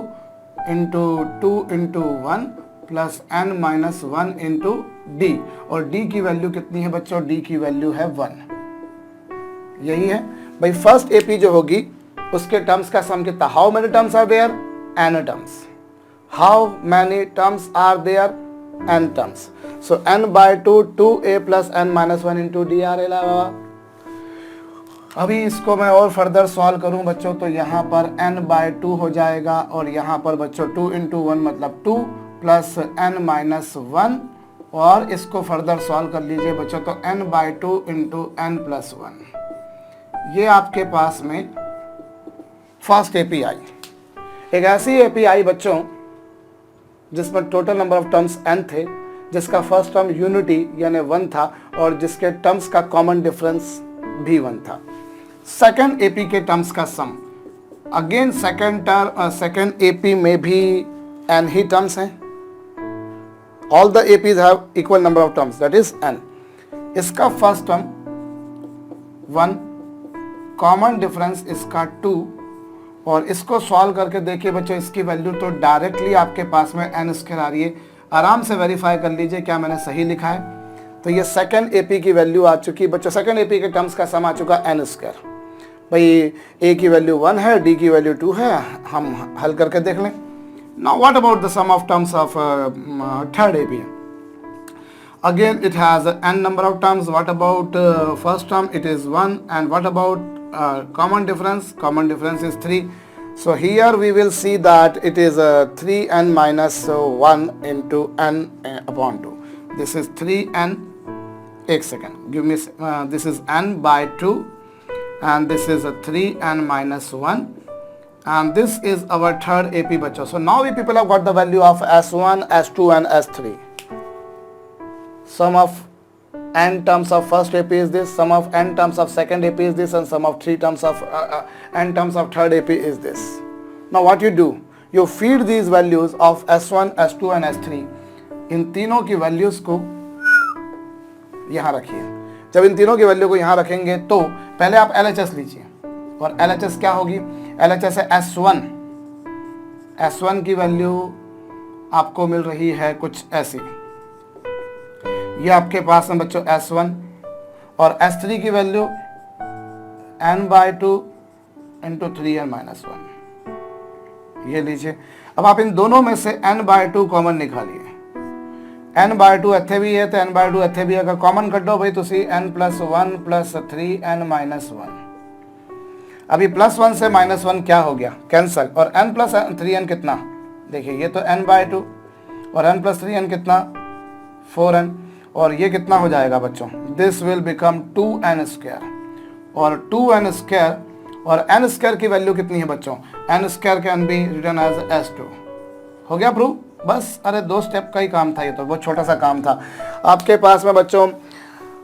Speaker 1: into 2 into 1 plus n minus 1 into D, और d की वैल्यू कितनी है बच्चों, d की वैल्यू है 1। यही है भाई फर्स्ट एपी जो होगी उसके टर्म्स का सम कितना, how many terms are there, n terms, how many terms are there, n terms, so n by 2 2a plus n minus 1 into D आर एल। अभी इसको मैं और फर्दर सॉल्व करूं बच्चों तो यहाँ पर n बाय 2 हो जाएगा और यहाँ पर बच्चों 2 इंटू 1 मतलब 2 प्लस n माइनस 1, और इसको फर्दर सॉल्व कर लीजिए बच्चों तो n by 2 into n plus 1। ये आपके पास में फर्स्ट एपीआई, एक ऐसी एपीआई बच्चों जिसमें total number of terms n थे, जिसका फर्स्ट टर्म यूनिटी यानी 1 था और जिसके टर्म्स का कॉमन डिफरेंस भी 1 था। सेकंड एपी के टर्म्स का सम, अगेन सेकंड एपी में भी n ही टर्म्स हैं, all the APs have equal number of terms that is n। इसका फर्स्ट टर्म 1, कॉमन डिफरेंस इसका 2, और इसको सॉल्व करके देखिए बच्चों इसकी वैल्यू तो डायरेक्टली आपके पास में n स्क्वायर आ रही है। आराम से वेरीफाई कर लीजिए क्या मैंने सही लिखा है। तो ये सेकंड एपी की वैल्यू आ चुकी बच्चों, सेकंड एपी के टर्म्स का सम आ चुका n स्क्वायर। भाई a की वैल्यू 1 है, d की वैल्यू 2 है, हम हल करके देख लें। Now what about the sum of terms of third AP, again it has n number of terms. What about first term, it is 1, and what about common difference, common difference is 3. So here we will see that it is 3n minus 1 into n upon 2. This is 3n, एक second, give me this is n by 2 and this is a 3n minus 1, and this is our third AP बच्चों। So now we people have got the value of S1, S2 and S3. Sum of n terms of first AP is this, sum of n terms of second AP is this, and sum of n terms of third AP is this. Now what you do, you feed these values of S1, S2 and S3, इन तीनों की वैल्यूज को यहाँ रखिए। जब इन तीनों की वैल्यू को यहाँ रखेंगे तो पहले आप LHS लीजिए, और LHS क्या होगी, LHS है S1, S1 की वैल्यू आपको मिल रही है कुछ ऐसी, ये आपके पास है बच्चों S1, और S3 की value n by 2 into 3n minus 1, ये लीजिए। अब आप इन दोनों में से n बाय 2 कॉमन निकालिए, n बाय 2 ਇੱਥੇ भी है तो n बाय 2 ਇੱਥੇ भी, अगर कॉमन ਕੱਢੋ भाई ਤੁਸੀਂ n plus 1 plus 3n minus 1। अभी प्लस 1 से माइनस 1 क्या हो गया, कैंसल, और n प्लस 3n कितना, देखिए ये तो n बाय 2 और n प्लस 3n कितना 4n, और ये कितना हो जाएगा बच्चों, this will become 2n square, और 2n स्क्वायर और n स्क्वायर की वैल्यू कितनी है बच्चों, n square can be written as S2। हो गया प्रूफ, बस। अरे 2 स्टेप का ही काम था, ये तो बहुत छोटा सा काम था। आपके पास में बच्चों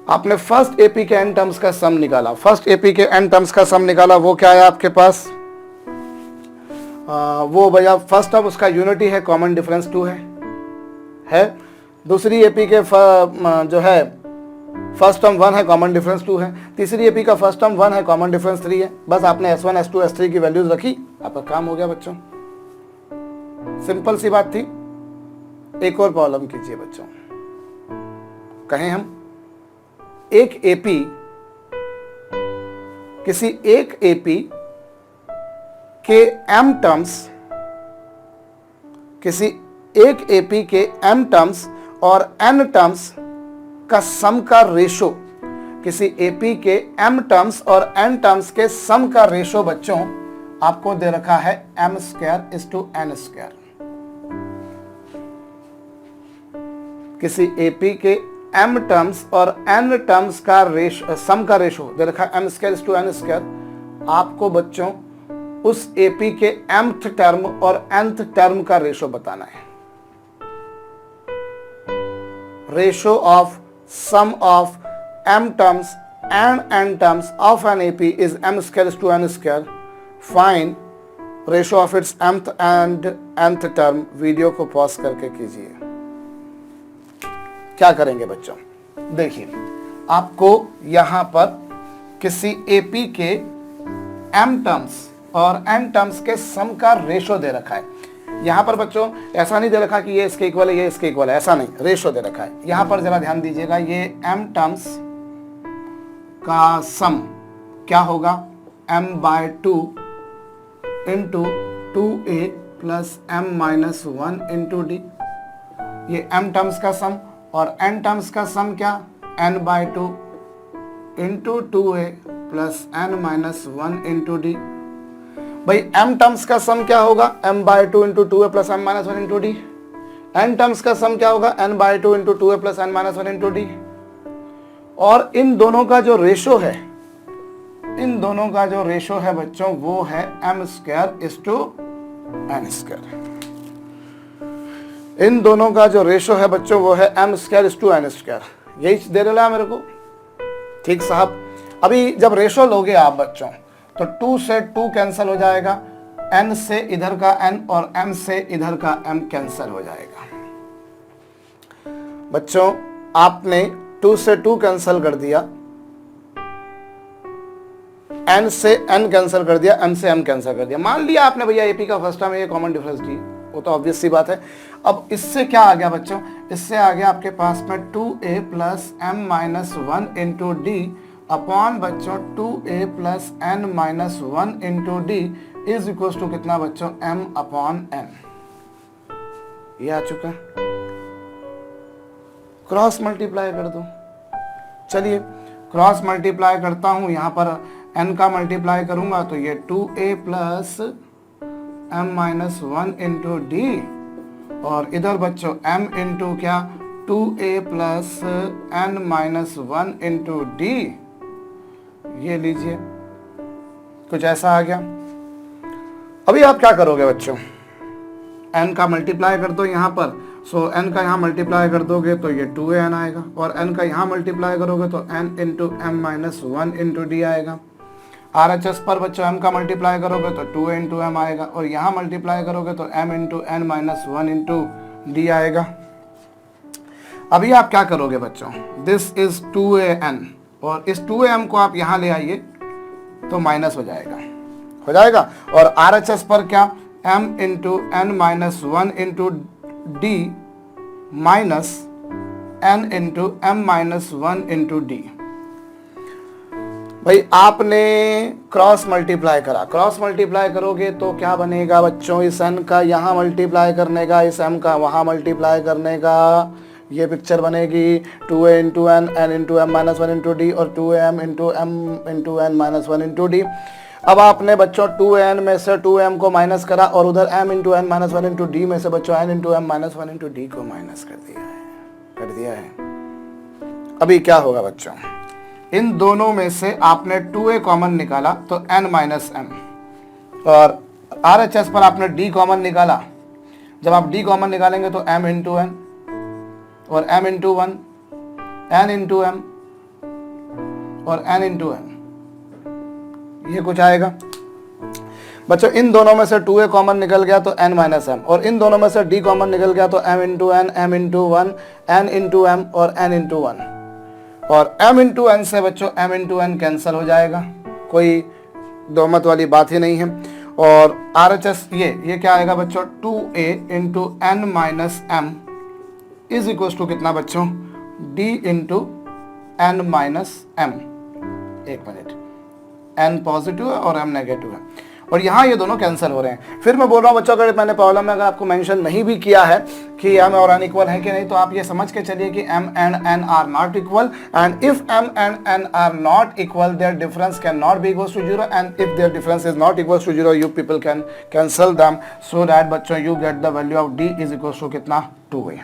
Speaker 1: आपने फर्स्ट एपी के n टर्म्स का सम निकाला, फर्स्ट एपी के n टर्म्स का सम निकाला, वो क्या है आपके पास, वो भैया फर्स्ट टर्म उसका यूनिटी है, कॉमन डिफरेंस 2 है। दूसरी एपी के जो है फर्स्ट टर्म 1 है, कॉमन डिफरेंस 2 है। तीसरी एपी का फर्स्ट टर्म 1 है, कॉमन डिफरेंस 3 है। बस आपने S1, S2, S3 की वैल्यूज रखी, आपका काम हो गया बच्चों, सिंपल सी बात थी। एक और प्रॉब्लम कीजिए बच्चों, कहें हम एक एपी, किसी एक एपी के m टर्म्स, किसी एक एपी के m टर्म्स और n टर्म्स का सम का रेशो, किसी एपी के m टर्म्स और n टर्म्स के सम का रेशो बच्चों आपको दे रखा है m square is to n square. किसी एपी के m टर्म्स और n टर्म्स का रेशो, सम का रेशो दे रखा है m square is to n square. आपको बच्चों उस एपी के mth टर्म और nth टर्म का रेशो बताना है। Ratio of sum of m terms and n terms of an AP is m square is to n square. Find ratio of its mth and nth term. Video को पॉज करके कीजिए। क्या करेंगे बच्चों, देखिए आपको यहां पर किसी एपी के m टर्म्स और n टर्म्स के सम का रेशो दे रखा है। यहां पर बच्चों ऐसा नहीं दे रखा कि ये इसके इक्वल है, ये इसके इक्वल है, ऐसा नहीं, रेशो दे रखा है। यहां पर जरा ध्यान दीजिएगा, ये m टर्म्स का सम क्या होगा, m by 2 into 2a plus m minus 1 into D, ये m टर्म्स का सम, और n टर्म्स का सम क्या, n by 2 into 2a plus n minus 1 into D. भाई m टर्म्स का सम क्या होगा, m by 2 into 2a plus m minus 1 into D. n terms का सम क्या होगा, n by 2 into 2a plus n minus 1 into D. और इन दोनों का जो रेशो है, इन दोनों का जो रेशो है बच्चों वो है m square is to n square. इन दोनों का जो रेशो है बच्चों वो है m square is to n square. यही दे रहा है मेरे को, ठीक साहब। अभी जब रेशो लोगे आप बच्चों तो 2 से 2 कैंसिल हो जाएगा, n से इधर का n और m से इधर का m कैंसिल हो जाएगा। बच्चों आपने 2 से 2 कैंसिल कर दिया, n से n कैंसिल कर दिया, m से m कैंसिल कर दिया। मान लिया आपने भैया एपी का फर्स्ट टर्म ये कॉमन डिफरेंस दी, वो तो ऑब्वियस सी बात है। अब इससे क्या आ गया बच्चों, इससे आ गया आपके पास में 2a plus m minus 1 into D upon बच्चों 2a plus n minus 1 into D is equal to कितना बच्चों, m अपॉन n। ये आ चुका, क्रॉस मल्टीप्लाई कर दो। चलिए क्रॉस मल्टीप्लाई करता हूं, यहां पर n का मल्टीप्लाई करूंगा तो ये 2a plus m minus 1 into D, और इधर बच्चों m इंटू क्या, 2a plus n minus 1 into D. ये लीजिए कुछ ऐसा आ गया। अभी आप क्या करोगे बच्चों, n का मल्टीप्लाई कर दो यहाँ पर, सो n का यहाँ मल्टीप्लाई कर दोगे तो ये 2an आएगा, और n का यहाँ मल्टीप्लाई करोगे तो n into m minus 1 into D आएगा। RHS पर बच्चों m का मल्टीप्लाई करोगे तो 2a इंटू m आएगा, और यहाँ मल्टीप्लाई करोगे तो m into n minus 1 into D आएगा। अभी आप क्या करोगे बच्चों, दिस इज 2an, और इस 2am को आप यहाँ ले आइए तो माइनस हो जाएगा, और RHS पर क्या, m into n minus 1 into D minus n into m minus 1 into D. भाई आपने क्रॉस मल्टीप्लाई करा, क्रॉस मल्टीप्लाई करोगे तो क्या बनेगा बच्चों, इस n का यहाँ मल्टीप्लाई करने का, इस m का वहाँ मल्टीप्लाई करने का, ये पिक्चर बनेगी 2a into n, n into m minus 1 into D, और 2am into m into n minus 1 into D. अब आपने बच्चों 2n में से 2m को माइनस करा, और उधर m into n minus 1 into D में से बच्चों n into m minus 1 into D को माइनस कर दिया है। अभी क्या होगा बच्चों, इन दोनों में से आपने 2a कॉमन निकाला तो n माइनस m, और RHS पर आपने d कॉमन निकाला। जब आप d कॉमन निकालेंगे तो m इंटू n और m into 1, n into m और n इंटू n, ये कुछ आएगा बच्चों। इन दोनों में से 2a कॉमन निकल गया तो n माइनस m, और इन दोनों में से d कॉमन निकल गया तो m into n, m into 1, n into m और n इंटू 1, और m इंटू n से बच्चों m इंटू n कैंसिल हो जाएगा, कोई दो मत वाली बात ही नहीं है। और RHS ये क्या आएगा बच्चों, 2a into n minus m is equal to कितना बच्चों, d into n minus m। एक मिनट, n पॉजिटिव है और m नेगेटिव है, और यहाँ ये दोनों कैंसिल हो रहे हैं। फिर मैं बोल रहा हूँ बच्चों, अगर मैंने प्रॉब्लम में अगर आपको मेंशन नहीं भी किया है कि m और n इक्वल है कि नहीं, तो आप ये समझ के चलिए कि m and n are not equal, and if m and n are not equal their difference can not be equals to 0, and if their difference is not equals to 0 you people can cancel them, so that बच्चों you get the value of d is equals to कितना, 2a।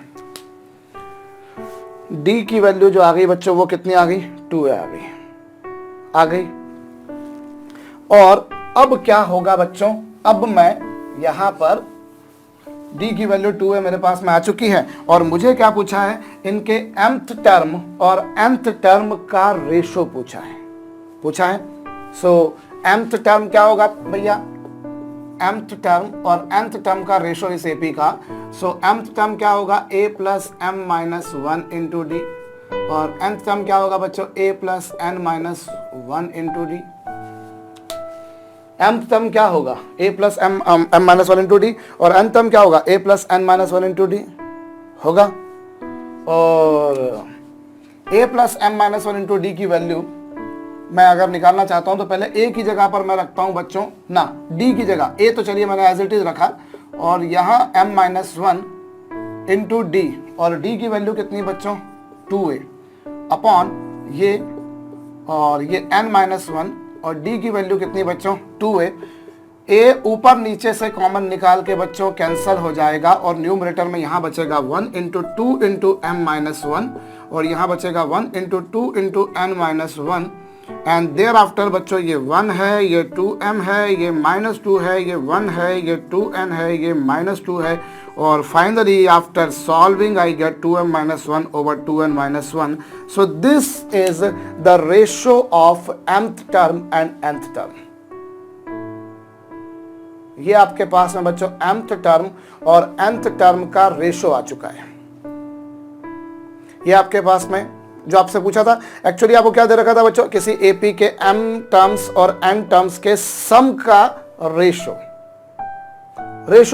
Speaker 1: d की वैल्यू जो आ गई बच्चों वो कितनी आ गई, 2a आ गई। और अब क्या होगा बच्चों, अब मैं यहां पर d की वैल्यू 2a मेरे पास में आ चुकी है, और मुझे क्या पूछा है, इनके mth टर्म और nth टर्म का रेशो पूछा है। सो mth टर्म क्या होगा भैया, mth टर्म और nth टर्म का रेशो इस AP का। सो mth टर्म क्या होगा, a plus m minus 1 into D, और nth टर्म क्या होगा बच्चों, a plus n minus 1 into D. mth term क्या होगा, a plus m minus 1 into D, और nth टर्म क्या होगा, a plus n minus 1 into D होगा। और a plus m minus 1 into D की वैल्यू मैं अगर निकालना चाहता हूं तो पहले ए की जगह पर मैं रखता हूं बच्चों ना डी की जगह, ए तो चलिए मैंने एज इट इज रखा, और यहाँ m-1 इंटू डी, और डी की वैल्यू कितनी बच्चों 2a अपॉन ये, और ये n-1 और d की वैल्यू कितनी बच्चों 2a। a ऊपर नीचे से कॉमन निकाल के बच्चों कैंसिल हो जाएगा, और न्यूमरेटर में यहाँ बचेगा 1 इंटू 2 इंटू m-1, और यहाँ बचेगा 1 into 2 into n-1, and thereafter बच्चों ये 1 है, ये 2m है, ये -2 है, ये 1 है, ये 2n है, ये -2 है, और finally after solving I get 2m-1 over 2n-1. So this is the ratio of mth term and nth term. ये आपके पास में बच्चों mth टर्म और nth टर्म का रेशो आ चुका है। ये आपके पास में जो आपसे पूछा था, एक्चुअली आपको क्या दे रखा था बच्चों, किसी एपी के m टर्म्स और n टर्म्स के सम का रेशो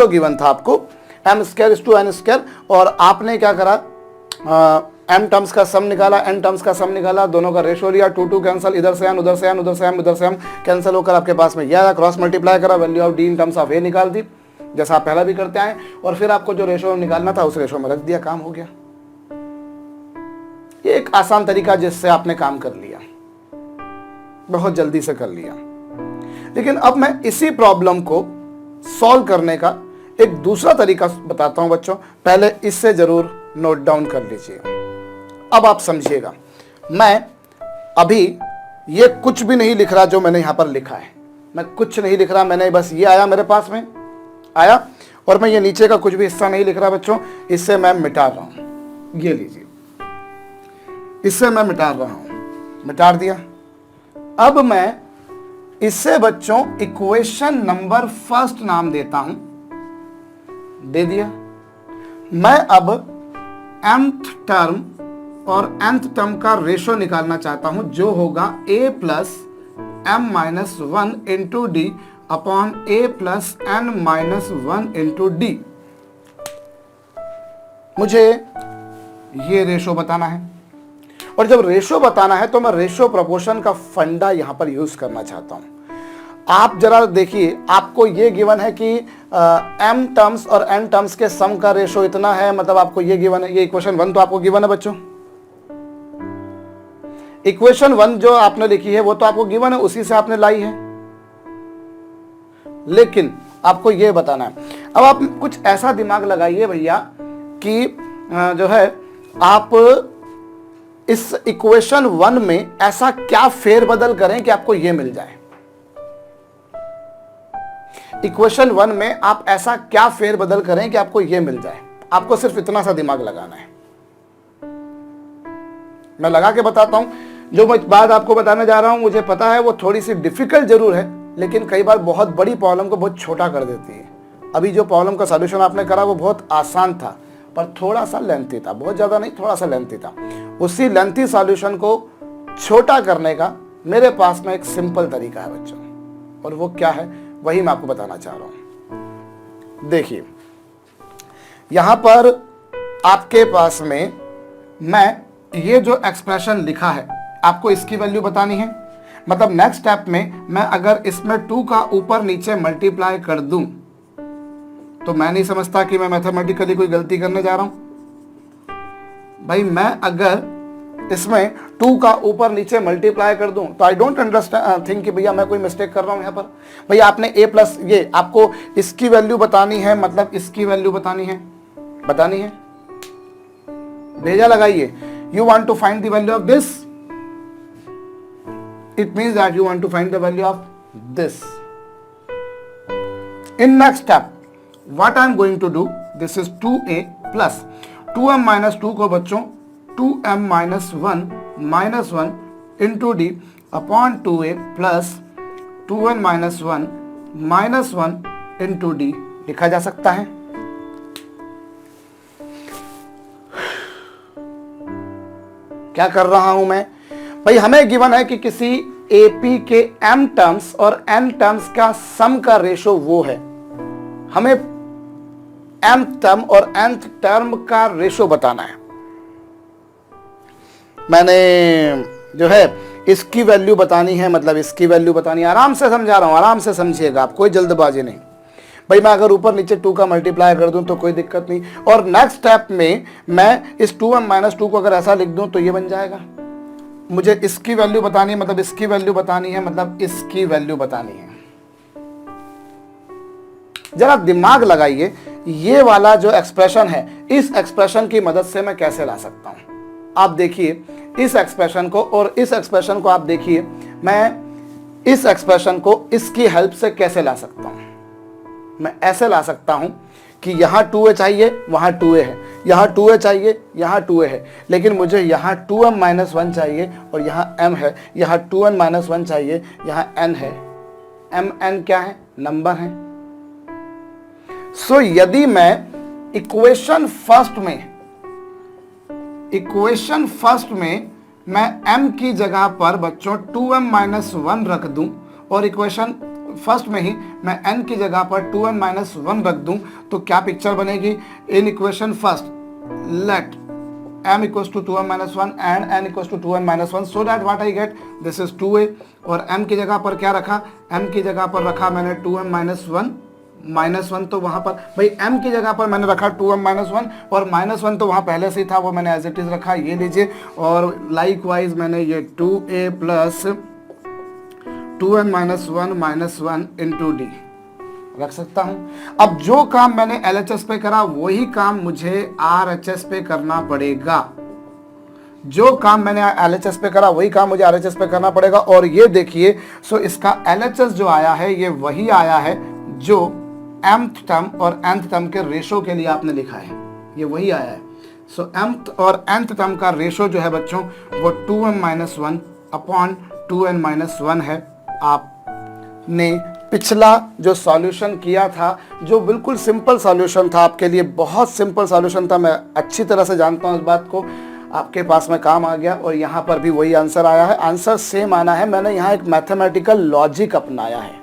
Speaker 1: गिवन था आपको, m²/n², और आपने क्या करा, m टर्म्स का सम निकाला, n टर्म्स का सम निकाला, दोनों का रेशो लिया, 2 कैंसिल, इधर से n, उधर से n, उधर से m, उधर से m कैंसिल होकर आपके पास में यह आया, क्रॉस मल्टीप्लाई करा, value of d in terms of a निकाल दी, जैसा आप पहला भी करते आए, और फिर आपको जो रेशो निकालना था उस रेशो में रख दिया, काम हो गया। ये एक आसान तरीका जिससे आपने काम कर लिया, बहुत जल्दी से कर लिया। लेकिन अब मैं इसी प्रॉब्लम को सॉल्व करने का एक दूसरा तरीका बताता हूं बच्चों, पहले इससे जरूर नोट डाउन कर लीजिए। अब आप समझिएगा, मैं अभी ये कुछ भी नहीं लिख रहा जो मैंने यहां पर लिखा है, मैं कुछ नहीं लिख रहा, मैंने बस ये आया मेरे पास में आया, और मैं ये नीचे का कुछ भी हिस्सा नहीं लिख रहा बच्चों, इससे मैं मिटा रहा हूं, ये लीजिए, इससे मैं मिटा रहा हूं, मिटा दिया। अब मैं इससे बच्चों इक्वेशन नंबर फर्स्ट नाम देता हूं, दे दिया। मैं अब mth टर्म और nth टर्म का रेशो निकालना चाहता हूं, जो होगा a plus m-1 into D upon a plus n-1 into D. मुझे ये रेशो बताना है, और जब रेशो बताना है तो मैं रेशो प्रोपोर्शन का फंडा यहां पर यूज करना चाहता हूं। आप जरा देखिए, आपको ये गिवन है कि m टर्म्स और n टर्म्स के सम का रेशो इतना है, मतलब आपको ये गिवन है, ये इक्वेशन 1 तो आपको गिवन है बच्चों, इक्वेशन 1 जो आपने लिखी है वो तो आपको गिवन है, उसी से आपने लाई है, लेकिन आपको ये बताना है। अब आप कुछ ऐसा दिमाग लगाइए भैया कि जो है आप इस इक्वेशन 1 में ऐसा क्या फेरबदल करें कि आपको ये मिल जाए। इक्वेशन 1 में आप ऐसा क्या फेरबदल करें कि आपको ये मिल जाए। आपको सिर्फ इतना सा दिमाग लगाना है, मैं लगा के बताता हूं। जो मैं बात आपको बताने जा रहा हूं, मुझे पता है वो थोड़ी सी डिफिकल्ट जरूर है, लेकिन कई बार बहुत बड़ी प्रॉब्लम को बहुत छोटा कर देती है। अभी जो प्रॉब्लम का सॉल्यूशन आपने करा वो बहुत आसान था, पर थोड़ा सा लेंथी था, बहुत ज्यादा नहीं, थोड़ा सा लेंथी था। उसी लेंथी सॉल्यूशन को छोटा करने का मेरे पास में एक सिंपल तरीका है बच्चों, और वो क्या है वही मैं आपको बताना चाह रहा हूं। देखिए, यहां पर आपके पास में मैं ये जो एक्सप्रेशन लिखा है, आपको इसकी वैल्यू बतानी है। मतलब नेक्स्ट स्टेप में मैं अगर इसमें 2 का ऊपर नीचे मल्टीप्लाई कर दूं तो मैं नहीं समझता कि मैं मैथमेटिकली कोई गलती करने जा रहा हूं। भाई मैं अगर इसमें 2 का ऊपर नीचे मल्टीप्लाई कर दूं तो आई डोंट अंडरस्टैंड थिंक कि भैया मैं कोई मिस्टेक कर रहा हूं यहां पर। भैया आपने a प्लस ये आपको इसकी वैल्यू बतानी है, मतलब इसकी वैल्यू बतानी है भेजा लगाइए। You want to find the value of this, it means that you want to find the value of this. In next step, what I am going to do, this is 2a plus 2m minus 2 को बच्चों 2m minus 1 into d upon 2a plus 2n minus 1 into d लिखा जा सकता है। क्या कर रहा हूं मैं भाई, हमें गिवन है कि किसी एपी के m टर्म्स और n टर्म्स का सम का रेशो वो है। हमें m टर्म और nth टर्म का रेशो बताना है। मैंने जो है इसकी वैल्यू बतानी है, मतलब इसकी वैल्यू बतानी है। आराम से समझा रहा हूँ, आराम से समझिएगा आप, कोई जल्दबाजी नहीं भाई। मैं अगर ऊपर नीचे 2 का मल्टीप्लाई कर दूं तो कोई दिक्कत नहीं। और नेक्स्ट स्टेप में मैं इस 2m माइनस 2 को अगर ऐसा लिख दूं तो ये बन जाएगा। मुझे इसकी वैल्यू बतानी है, मतलब इसकी वैल्यू बतानी है, मतलब इसकी वैल्यू बतानी है। जरा दिमाग लगाइए, ये वाला जो एक्सप्रेशन है, इस एक्सप्रेशन की मदद से मैं कैसे ला सकता हूं। आप देखिए इस एक्सप्रेशन को और इस एक्सप्रेशन को, आप देखिए मैं इस एक्सप्रेशन को इसकी हेल्प से कैसे ला सकता हूं। मैं ऐसे ला सकता हूं कि यहां 2a चाहिए, वहां 2a है, यहां 2a चाहिए, यहां 2a है, लेकिन मुझे यहां 2m माइनस 1 चाहिए और यहां m है, यहां 2n माइनस 1 चाहिए, यहां n है। m n क्या है? नंबर है। सो यदि मैं इक्वेशन फर्स्ट में मैं m की जगह पर बच्चों 2m माइनस 1 रख दूं और इक्वेशन फर्स्ट में ही मैं n की जगह पर 2n माइनस 1 रख दूं, तो क्या पिक्चर बनेगी? In equation first let m equals to 2m minus 1 and n equals to 2n minus 1, so that what I get, this is 2a। और m की जगह पर क्या रखा? m की जगह पर रखा मैंने 2m माइनस 1, तो वहां पर भाई m की जगह पर मैंने रखा 2m माइनस 1 और माइनस 1 तो वहां पहले से ही था, वो मैंने एज इट इज रखा, ये लीजिए। और लाइकवाइज मैंने ये 2a plus 2n minus 1 into D रख सकता हूं। अब जो काम मैंने LHS पे करा वही काम मुझे RHS पे करना पड़ेगा। जो काम मैंने LHS पे करा वही काम मुझे RHS पे करना पड़ेगा। और ये देखिए, सो इसका LHS जो आया है ये वही आया है जो mth टर्म और nth टर्म के रेशो के लिए आपने लिखा है, ये वही आया है। सो mth और nth टर्म का रेशो जो है बच्चों वो 2m minus 1 upon 2n minus 1 है। आपने पिछला जो सॉल्यूशन किया था, जो बिल्कुल सिंपल सॉल्यूशन था, आपके लिए बहुत सिंपल सॉल्यूशन था, मैं अच्छी तरह से जानता हूं इस बात को, आपके पास में काम आ गया और यहां पर भी वही आंसर आया है। आंसर सेम आना है, मैंने यहां एक मैथमेटिकल लॉजिक अपनाया है।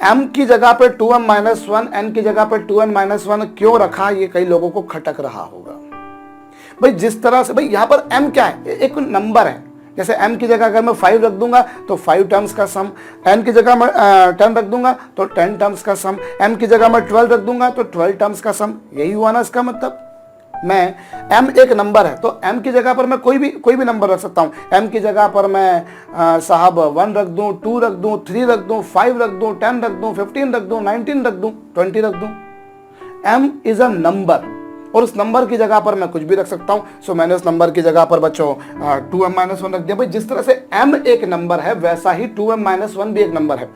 Speaker 1: m की जगह पर 2m माइनस 1, n की जगह पर 2n माइनस 1 क्यों रखा, ये कई लोगों को खटक रहा होगा। भाई जिस तरह से, भाई यहां पर m क्या है? एक नंबर है। जैसे m की जगह अगर मैं 5 रख दूंगा तो 5 टर्म्स का सम, n की जगह मैं 10 रख दूंगा तो 10 टर्म्स का सम, m की जगह मैं 12 रख दूंगा तो 12 टर्म्स का सम। यही हुआ ना इसका मतलब। मैं m एक नंबर है तो m की जगह पर मैं कोई भी नंबर रख सकता हूं। m की जगह पर मैं साहब 1 रख दूं, 2 रख दूं, 3 रख दूं, 5 रख दूं, 10 रख दूं, 15 रख दूं, 19 रख दूं, 20 रख दूं। m इज अ नंबर और उस नंबर की जगह पर मैं कुछ भी रख सकता हूं। सो मैंने उस नंबर की जगह पर बच्चों 2m माइनस 1 रख दिया। भाई जिस तरह से m एक नंबर है वैसा ही 2m माइनस 1 भी एक नंबर है,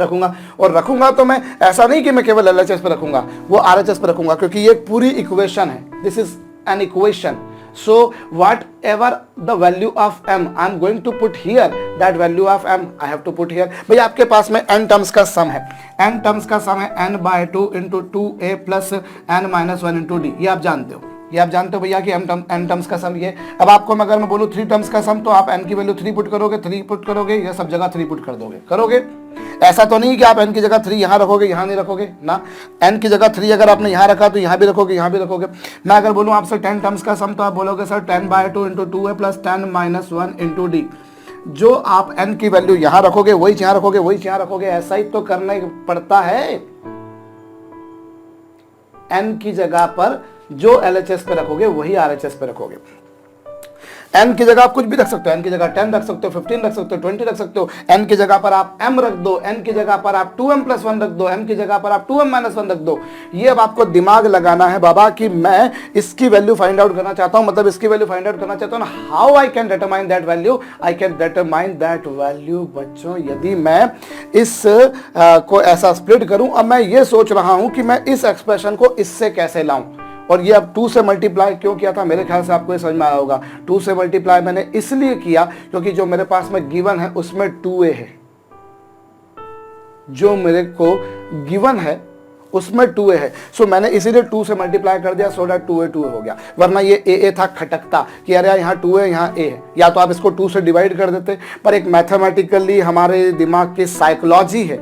Speaker 1: रखूंगा। और रखूंगा तो मैं ऐसा नहीं कि मैं केवल LHS पे रखूंगा, वो RHS पे रखूंगा, क्योंकि ये एक पूरी इक्वेशन है। This is an equation. So whatever the value of m I am going to put here, that value of m I have to put here। भाई आपके पास में n टर्म्स का सम है, n टर्म्स का सम है n by 2 into 2a plus n minus 1 into D. ये आप जानते हो, ये आप जानते हो भैया कि n टर्म्स का सम ये। अब आपको अगर मैं बोलूँ 3 टर्म्स का सम तो आप n की वैल्यू 3 पुट करोगे, 3 पुट करोगे, ये सब जगह 3 पुट कर दोगे, करोगे। ऐसा तो नहीं कि आप n की जगह 3 यहाँ रखोगे, यहाँ नहीं रखोगे ना। n की जगह 3 अगर आपने यहाँ रखा तो यहाँ भी रखोगे, यहाँ भी रखोगे। मैं अगर बोलूँ आपसे 10 टर्म्स का सम तो आप बोलोगे sir 10 by 2 into 2a plus 10 minus 1 into D. जो आप n की वैल्यू यहाँ रखोगे वही यहाँ रखोगे, वही यहाँ रखोगे। ऐसा ही तो करना पड़ता है। n की जगह पर जो LHS पे रखोगे वही RHS पे रखोगे। n की जगह आप कुछ भी रख सकते हो, n की जगह 10 रख सकते हो, 15 रख सकते हो, 20 रख सकते हो। n की जगह पर आप m रख दो, n की जगह पर आप 2m प्लस 1 रख दो, m की जगह पर आप 2m माइनस 1 रख दो। ये अब आपको दिमाग लगाना है बाबा कि मैं इसकी वैल्यू फाइंड आउट करना चाहता हूं, मतलब इसकी वैल्यू फाइंड आउट करना चाहता हूं। How I can determine that value? I can determine that value बच्चों यदि मैं इस को ऐसा स्प्लिट करूं। अब मैं ये सोच रहा हूं कि मैं इस एक्सप्रेशन को इससे कैसे लाऊं, और ये अब 2 से मल्टीप्लाई क्यों किया था, मेरे ख्याल से आपको ये समझ में आया होगा। 2 से मल्टीप्लाई मैंने इसलिए किया क्योंकि जो मेरे पास में गिवन है उसमें 2a है, जो मेरे को गिवन है उसमें 2a है। सो मैंने इसीलिए 2 से मल्टीप्लाई कर दिया, सो दैट 2a हो गया। वरना ये a था खटकता कि अरे यहाँ 2a यहाँ a है, या तो आप इसको 2 से डिवाइड कर देते। पर एक मैथमेटिकली हमारे दिमाग की साइकोलॉजी है,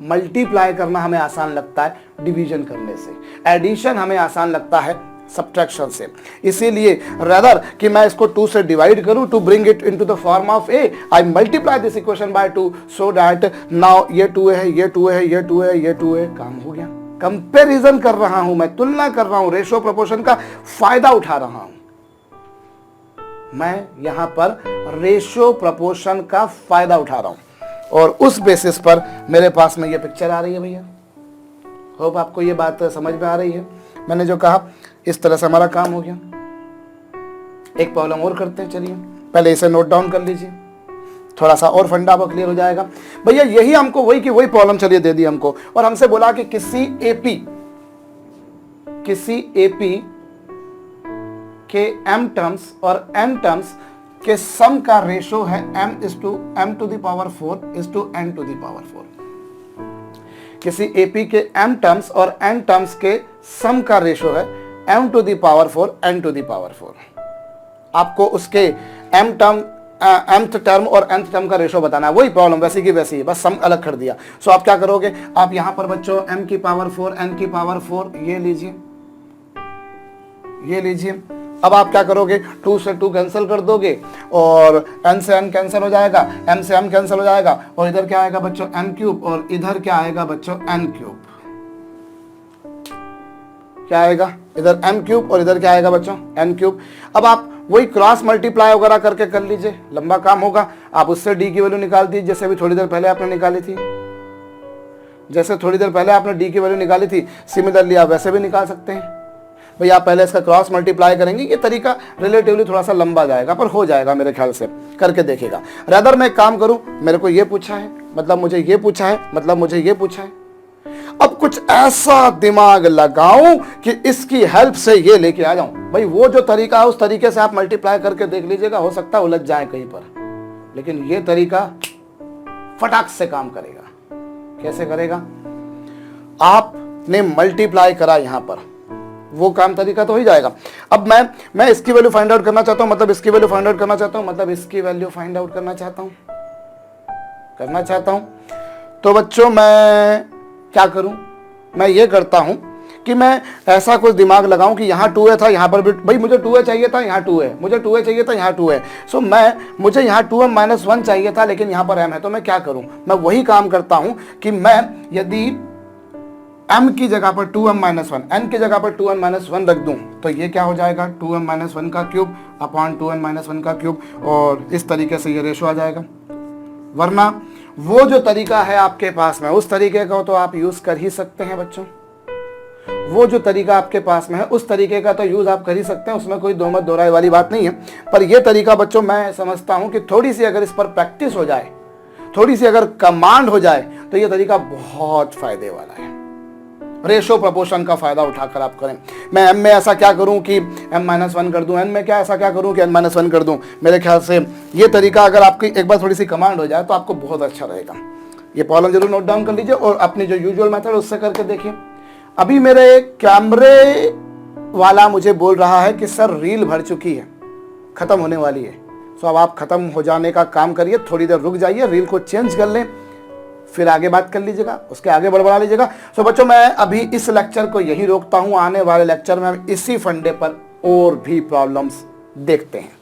Speaker 1: मल्टीप्लाई करना हमें आसान लगता है डिवीजन करने से, एडिशन हमें आसान लगता है सब्ट्रैक्शन से। इसीलिए रेदर कि मैं इसको 2 से डिवाइड करूं to bring it into the form of a, I multiply this equation by 2 so that now ये 2 है, ये 2 है, ये 2 है, ये 2 है, काम हो गया। कंपैरिजन कर रहा हूं मैं, तुलना कर रहा हूं, रेशो प्रोपोर्शन का फायदा उठा रहा हूं मैं, यहां पर रेशो प्रोपोर्शन का फायदा उठा रहा हूं और उस बेसिस पर मेरे पास में ये पिक्चर आ रही है भैया। होप आपको ये बात समझ में आ रही है। मैंने जो कहा इस तरह से हमारा काम हो गया। एक प्रॉब्लम और करते हैं, चलिए पहले इसे नोट डाउन कर लीजिए, थोड़ा सा और फंडा आपको क्लियर हो जाएगा। भैया यही हमको वही की वही प्रॉब्लम चलिए दे दी हमको, और हमसे बोला कि किसी एपी के m टर्म्स और n टर्म्स के सम का रेशो है m to the power 4 is to n to the power 4। किसी एपी के m टर्म्स और n टर्म्स के सम का रेशो है m to the power 4 n to the power 4। आपको उसके mth टर्म और nth टर्म का रेशो बताना है, वही प्रॉब्लम वैसी की वैसी है, बस सम अलग कर दिया। सो आप क्या करोगे, आप यहां पर बच्चों m की पावर 4 n की पावर 4 ये लीजिए, ये लीजिए। अब आप क्या करोगे, 2 से 2 कैंसिल कर दोगे और n से n कैंसिल हो जाएगा, m से m कैंसिल हो जाएगा और इधर क्या आएगा बच्चों n क्यूब और इधर क्या आएगा बच्चों n क्यूब। क्या आएगा, इधर m क्यूब और इधर क्या आएगा बच्चों n क्यूब। अब आप वही क्रॉस मल्टीप्लाई वगैरह करके कर लीजिए, लंबा काम होगा। आप उससे d की वैल्यू निकाल दीजिए, जैसे अभी थोड़ी देर पहले आपने निकाली थी, जैसे थोड़ी देर पहले आपने d की वैल्यू निकाली थी, सिमिलरली आप वैसे भी निकाल सकते हैं। भैया आप पहले इसका क्रॉस मल्टीप्लाई करेंगे, ये तरीका रिलेटिवली थोड़ा सा लंबा जाएगा पर हो जाएगा मेरे ख्याल से, करके देखिएगा। रादर मैं एक काम करूं, मेरे को ये पूछा है मतलब मुझे ये पूछा है मतलब मुझे ये पूछा है, अब कुछ ऐसा दिमाग लगाऊं कि इसकी हेल्प से ये लेके आ जाऊं। भाई वो जो तरीका है उस तरीके से आप मल्टीप्लाई करके देख लीजिएगा, हो सकता है उलझ जाए कहीं पर, लेकिन ये तरीका फटाक से काम करेगा। कैसे करेगा, आपने मल्टीप्लाई करा यहां पर, वो काम तरीका तो हो ही जाएगा। अब मैं इसकी वैल्यू फाइंड आउट करना चाहता हूं, मतलब इसकी वैल्यू फाइंड आउट करना चाहता हूं, मतलब इसकी वैल्यू फाइंड आउट करना चाहता हूं। तो बच्चों मैं क्या करूं, मैं ये करता हूं कि मैं ऐसा कुछ दिमाग लगाऊं कि यहाँ 2a था, यहाँ पर भी भाई मुझे 2a चाहिए था, यहाँ 2 है, मुझे 2a चाहिए था, यहाँ 2 है। सो मुझे यहाँ 2m-1 चाहिए था, लेकिन यहाँ पर m है, तो मैं क्या करूं, मैं वही काम करता हूं कि मैं यदि m की जगह पर 2m-1, n की जगह पर 2n-1 रख दूं तो ये क्या हो जाएगा, 2m-1 का क्यूब अपॉन 2n-1 का क्यूब, और इस तरीके से ये रेशो आ जाएगा। वरना वो जो तरीका है आपके पास में, उस तरीके का तो आप यूज कर ही सकते हैं बच्चों, वो जो तरीका आपके पास में है उस तरीके का तो यूज आप कर ही सकते हैं, उसमें कोई दो मत दोहराए वाली बात नहीं है। पर ये तरीका बच्चों मैं समझता हूं कि थोड़ी सी अगर इस पर प्रैक्टिस हो जाए, थोड़ी सी अगर कमांड हो जाए तो ये तरीका बहुत फायदे वाला है। रेशो प्रोपोर्शन का फायदा उठाकर आप करें। मैं m में ऐसा क्या करूं कि m-1 कर दूं, n में क्या ऐसा क्या करूं कि n-1 कर दूं। मेरे ख्याल से ये तरीका अगर आपकी एक बार थोड़ी सी कमांड हो जाए तो आपको बहुत अच्छा रहेगा। ये प्रॉब्लम जरूर नोट डाउन कर लीजिए और अपनी जो यूजुअल मेथड उससे करके देखिए। अभी मेरे कैमरे वाला मुझे बोल रहा है कि सर रील भर चुकी है, खत्म होने वाली है। सो अब आप खत्म हो जाने का काम करिए, थोड़ी देर रुक जाइए, रील को चेंज कर लें, फिर आगे बात कर लीजिएगा, उसके आगे बढ़ा लीजिएगा। सो बच्चों मैं अभी इस लेक्चर को यही रोकता हूं, आने वाले लेक्चर में हम इसी फंडे पर और भी प्रॉब्लम्स देखते हैं।